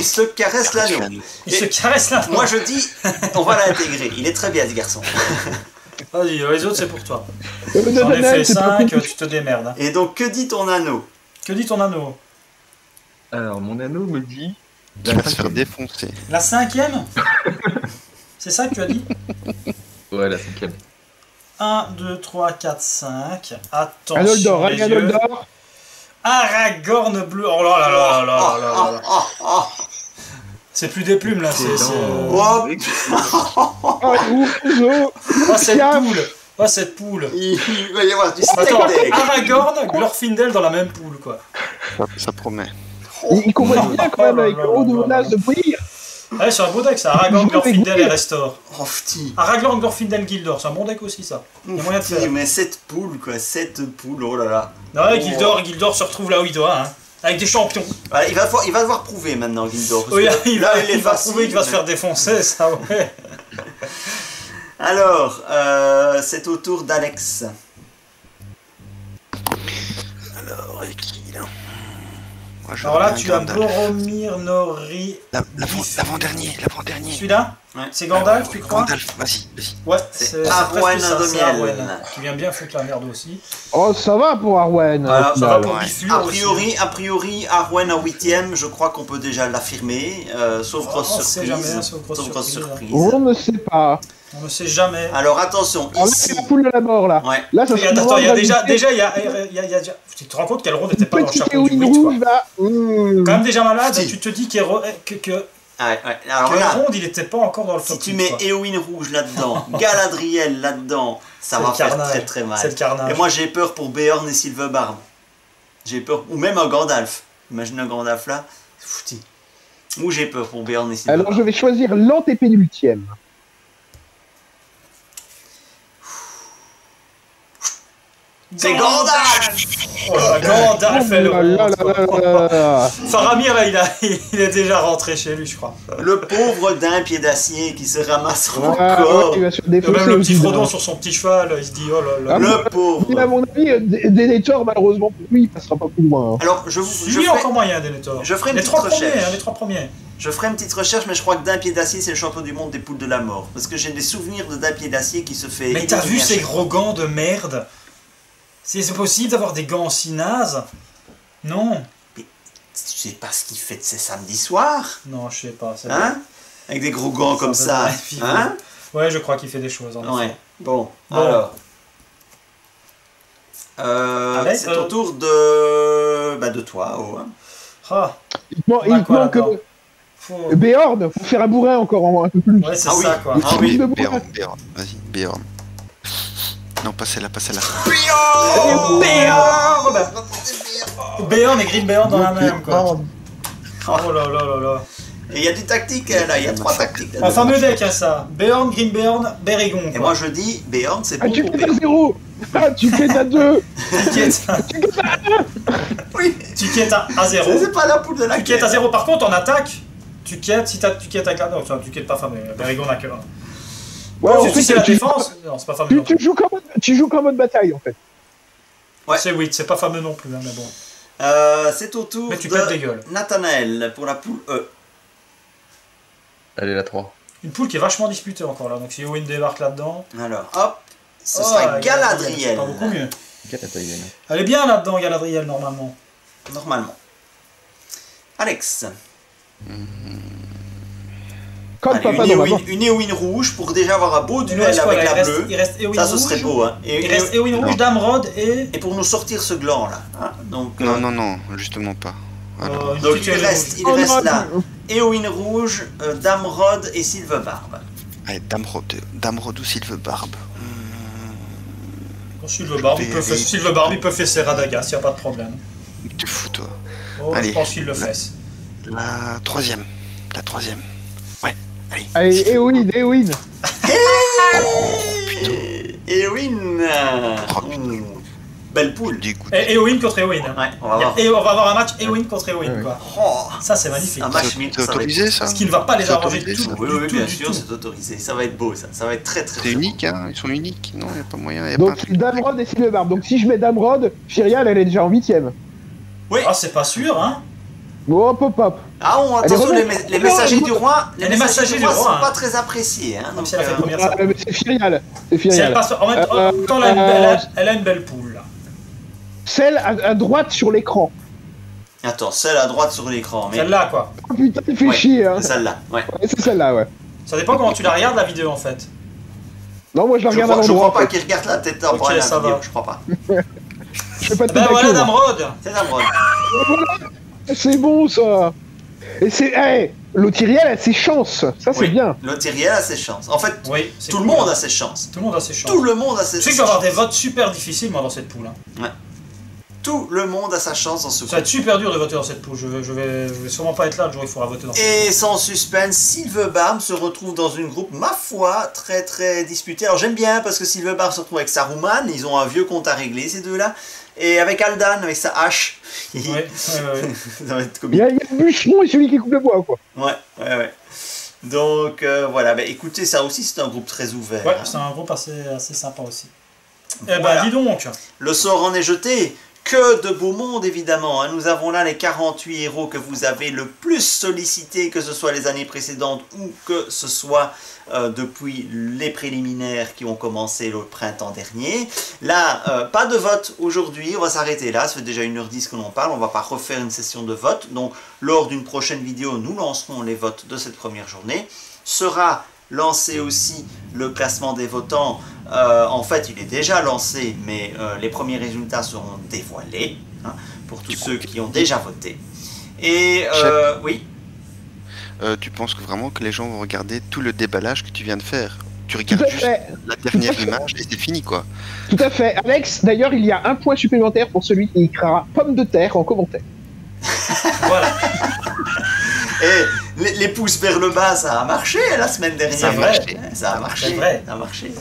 se caresse l'anneau. Il se caresse la Moi je dis, on va l'intégrer. Il est très bien ce garçon. Vas-y, les autres c'est pour toi. Le J'en ai Nathanaël, fait c'est pas 5, compliqué. tu te démerdes. Hein. Et donc que dit ton anneau? Que dit ton anneau? Alors, mon anneau me dit... Il va se faire défoncer. La 5e? C'est ça que tu as dit? Ouais, la 5e. 1, 2, 3, 4, 5. Un Attention. Noldor, les un yeux. Noldor. Aragorn bleu. Oh là là là là là là là. Oh. C'est plus des plumes là, c'est. Oh. Oh, Rougeau. Oh, cette poule! Oh, cette poule! Il va y avoir du Attends, steak. Aragorn, Glorfindel dans la même poule quoi. Ça promet. Il combat bien quand même Oh là avec là le haut de là là menace là. de Gouir. Ouais, c'est un beau deck ça, Aragorn, Glorfindel et Restore. Oh putain. Aragorn, Glorfindel, Gildor, c'est un bon deck aussi ça. Il y a moyen de faire. Mais cette poule quoi, cette poule, oh là là. Ouais, Gildor se retrouve là où il doit, hein. Avec des champions. Voilà, il va devoir prouver maintenant Gildor. parce Oui, que il là, va est facile, prouver qu'il va se mais- faire défoncer, ça ouais. Alors, c'est au tour d'Alex. Alors, et qui là Moi, je Alors là, veux tu bien as Gandalf. Boromir, Nori. L'avant-dernier. Celui-là Ouais. C'est Gandalf, tu crois? Gandalf, vas-y. Ouais, C'est Arwen presque ça, c'est Indomiel. Arwen, qui vient bien foutre la merde aussi. Oh, ça va pour Arwen. Voilà, au Ça va final. pour Ouais. Bifur aussi. A priori, Arwen en 8ème, je crois qu'on peut déjà l'affirmer, sauf grosse on sait surprise. jamais, sauf grosse surprise. On ne sait pas. On ne sait jamais. Alors attention, Alors là, ici. c'est la poule de la mort là. Ouais. Là, ça Regarde, se attends, il y a déjà, déjà il y a déjà. Tu te rends compte qu'Elrond n'était pas dans le petit chapeau du Éowyn Witch, quoi. rouge là. Quand même déjà malade, Si. tu te dis que Ouais. Alors là, Elrond, il n'était pas encore dans le si top tu 8, mets quoi. Éowyn rouge là-dedans, Galadriel là-dedans, ça C'est va le faire carnage. très très mal. C'est le carnage. Et moi j'ai peur pour Beorn et Silverbarb. J'ai peur, ou même un Gandalf. Imagine un Gandalf là. Fouti. Ou j'ai peur pour Beorn et Silverbarb. Alors je vais choisir l'antépénultième. C'est Gandalf. Oh là là, Gandalf, Oh là là Elrond, là quoi. là là. Faramir, là, il est déjà rentré chez lui, je crois. Le pauvre d'un pied d'acier qui se ramasse Ouais, encore. ouais, il va se Et défausser même le petit aussi, Frodon là. sur son petit cheval, il se dit oh là là. Ah, Le pauvre. Mais à mon avis, Denethor, malheureusement pour lui, il passera pas plus loin. Hein. Alors je Lui, ferai, encore moyen, Denethor. je ferai une Les petite 3 premiers, recherche. hein, les 3 premiers. je ferai une petite recherche, mais je crois que d'un pied d'acier c'est le champion du monde des poules de la mort. Parce que j'ai des souvenirs de d'un pied d'acier qui se fait. Mais t'as vu éliminer à ces chaque gros gants de merde? C'est possible d'avoir des gants aussi nazes? Non. Tu sais pas ce qu'il fait de ses samedis soirs, Non, je sais pas. c'est hein? Avec des gros gants comme ça, doit être hein? Ouais, je crois qu'il fait des choses. En effet. Ouais. Bon, Bon. alors. Allez, C'est au tour de toi, Oh. Hein. Ah, Il te On a quoi manque là-dedans faut... Beorn, faut faire un bourrin encore un peu plus. Ouais, c'est Ah oui. ça quoi. Ah oui. De Béorn, bourrin. Béorn, vas-y, Béorn. Non, pas celle-là, pas celle-là. Béorn et Green Béorn dans la même quoi. Oh, Oh là là là là. Et il y a du tactique là, il y a 3 tactiques. là Un dedans. fameux deck, hein, ça. Béorn, Green Béorn, Bérégon. Et quoi. moi je dis, Beorn c'est Ah, bon tu pour quittes à Beorn. 0. Ah, tu quittes à 2. Oui, Tu quittes à 0. c'est pas la poule de la Tu quittes à 0. Par contre, en attaque, tu quittes si tu quittes avec la. Non, tu quittes pas fameux. Bérégon n'a que 1. Ouais, en Si fait, c'est la tu- défense, non, c'est pas fameux. non plus. tu joues qu'en mode bataille en fait. Ouais. C'est oui, c'est pas fameux non plus, hein, mais bon. C'est au tour Mais tu pètes des de gueules. Nathanaël pour la poule E. Allez, la 3. Une poule qui est vachement disputée encore là. Donc si Owen débarque là-dedans. Alors, hop, ce Oh, sera Galadriel. C'est pas beaucoup mieux. Galadriel. Elle est bien là-dedans, Galadriel, normalement. Normalement. Alex. Comme Allez, papa une, dans ma Éowyn, une Éowyn rouge pour déjà avoir un beau Il nous duel reste quoi, avec là la il bleue. reste, il reste Éowyn Ça, ce rouge. serait beau. Hein. Il reste Éowyn rouge, Damrod et. Et pour nous sortir ce gland là. Hein. Donc, Non, non, non, justement pas. Alors, une donc petite il Éowyn reste, rouge. il Oh, reste non, là non. Éowyn rouge, Damrod et Silverbarb. allez, Damrod ou Silverbarb. Bon, Silverbarb, il peut faire, Silverbarb, il peut faire ses Radagast, y a pas de problème. Tu fous, toi. Oh, Allez. je pense qu'il le fait. La troisième. La troisième. Ouais, allez. Allez, Éowyn. Éowyn. Oh, Mmh. Belle poule. Dégoût. Et Eowyn contre Eowyn. Hein. Ouais, on va voir. Et on va avoir un match Eowyn contre Eowyn, Ouais. quoi. Oh, Ça, c'est magnifique. un match C'est mix, ça va être autorisé ça Ce qui ne va pas les C'est arranger autorisé, du tout. ça. Oui, oui, du bien tout, sûr, du tout. c'est autorisé. Ça va être beau, ça. Ça va être très, très, C'est très unique, hein, ils sont uniques. Non, il n'y a pas moyen. Y a pas un Donc truc. c'est Damrod et Silverbarb. Donc si je mets Damrod, Fyrial elle est déjà en 8ème. Oui. Ah, c'est pas sûr, hein. Bon, hop, hop, hop. Ah, on, Elle est attention, revenue. les messagers du roi, Les messagers du roi, sont hein. pas très appréciés. Hein, Comme donc, si elle a fait première ça. Mais c'est Fyrial. C'est Si elle Fyrial. passe, en même temps, elle a une belle poule. Celle à droite sur l'écran. Attends, celle à droite sur l'écran. Mais... Celle-là, quoi. Oh putain, il fait Ouais, chier, hein. c'est celle-là, ouais. Ouais, c'est celle-là, ouais. Ça dépend comment tu la regardes, la vidéo, en fait. Non, moi je la regarde à Je l'endroit. crois pas en fait. qu'il regarde la tête en Ok, bras ça la vidéo, va. je crois pas. Je fais pas de Ben tête voilà, à queue, moi. Damrod. C'est Damrod. C'est bon, ça. Et c'est... Hey, l'Otiriel a ses chances. Ça, c'est Oui, bien. le Tyriel a ses chances. En fait, Oui, c'est tout le cool, monde hein. a ses chances. Tout le monde a ses chances. Tout le monde a ses Je sais que je vais avoir des chances. votes super difficiles, moi, dans cette poule. Hein. Tout le monde a sa chance dans ce Ça va être groupe. super dur de voter dans cette poule. Je vais sûrement pas être là le jour où il faudra voter dans cette Et sans suspense, Silverbarb se retrouve dans une groupe, ma foi, très très disputée. Alors j'aime bien parce que Silverbarb se retrouve avec Saruman, ils ont un vieux compte à régler ces deux-là. Et avec Aldan, avec sa hache. poule. Oui, oui. Ça va être Il comique. y a le bûcheron et celui qui coupe le bois, quoi. Ouais. Donc voilà, bah, écoutez, ça aussi c'est un groupe très ouvert. Ouais, hein. c'est un groupe assez sympa aussi. Voilà. Eh ben, dis donc. Le sort en est jeté. Que de beau monde, évidemment. Hein. Nous avons là les 48 héros que vous avez le plus sollicités, que ce soit les années précédentes ou que ce soit depuis les préliminaires qui ont commencé le printemps dernier. Là, pas de vote aujourd'hui. On va s'arrêter là. Ça fait déjà 1h10 que l'on parle. On ne va pas refaire une session de vote. Donc, lors d'une prochaine vidéo, nous lancerons les votes de cette première journée. Sera lancé aussi le classement des votants. En fait, il est déjà lancé, mais les premiers résultats seront dévoilés hein, pour tous ceux qui ont déjà voté. Et oui, Tu penses que vraiment que les gens vont regarder tout le déballage que tu viens de faire? Tu Tout regardes à juste fait. la dernière image et c'est fini quoi. Tout à fait. Alex, d'ailleurs, il y a un point supplémentaire pour celui qui écrira pomme de terre en commentaire. Voilà. et les pouces vers le bas, ça a marché la semaine dernière. C'est vrai. Ça a marché. C'est vrai. Ça a marché.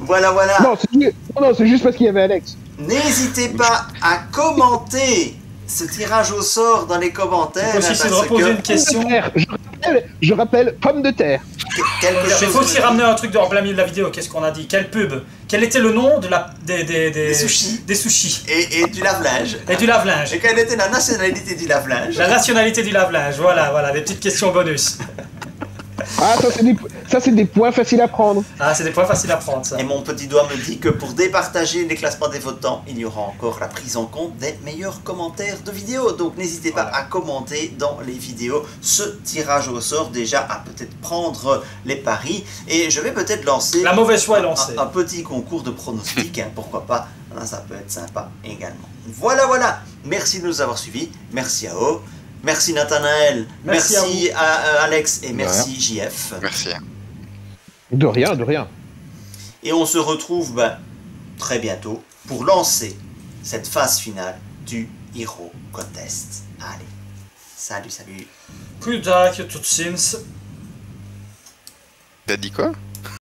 Voilà, voilà. Non, c'est juste parce qu'il y avait Alex. N'hésitez pas à commenter ce tirage au sort dans les commentaires. Il faut aussi hein, essayer de parce reposer que une question. Pomme de terre. Je rappelle, pomme de terre. quelque Il chose faut aussi ramener un truc en plein milieu de la vidéo. Qu'est-ce qu'on a dit? Quelle pub? Quel était le nom de des sushis. Des sushis. et du lave-linge. Et du lave-linge. Et quelle était la nationalité du lave-linge? La nationalité du lave-linge. Voilà, des petites questions bonus. Ah, ça, c'est des points faciles à prendre. Ah, c'est des points faciles à prendre, ça. Et mon petit doigt me dit que pour départager les classements des votants, il y aura encore la prise en compte des meilleurs commentaires de vidéos. Donc n'hésitez pas Voilà. à commenter dans les vidéos ce tirage au sort, déjà à peut-être prendre les paris. Et je vais peut-être lancer La mauvaise foi est lancée. un petit concours de pronostics, hein, pourquoi pas. Hein, ça peut être sympa également. Voilà. Merci de nous avoir suivis. Merci à eux. Merci Nathanaël. Merci à Alex et De merci JF. Merci. De rien, de rien. Et on se retrouve très bientôt pour lancer cette phase finale du Hero Contest. Allez, salut. Good luck, tout sins. T'as dit quoi?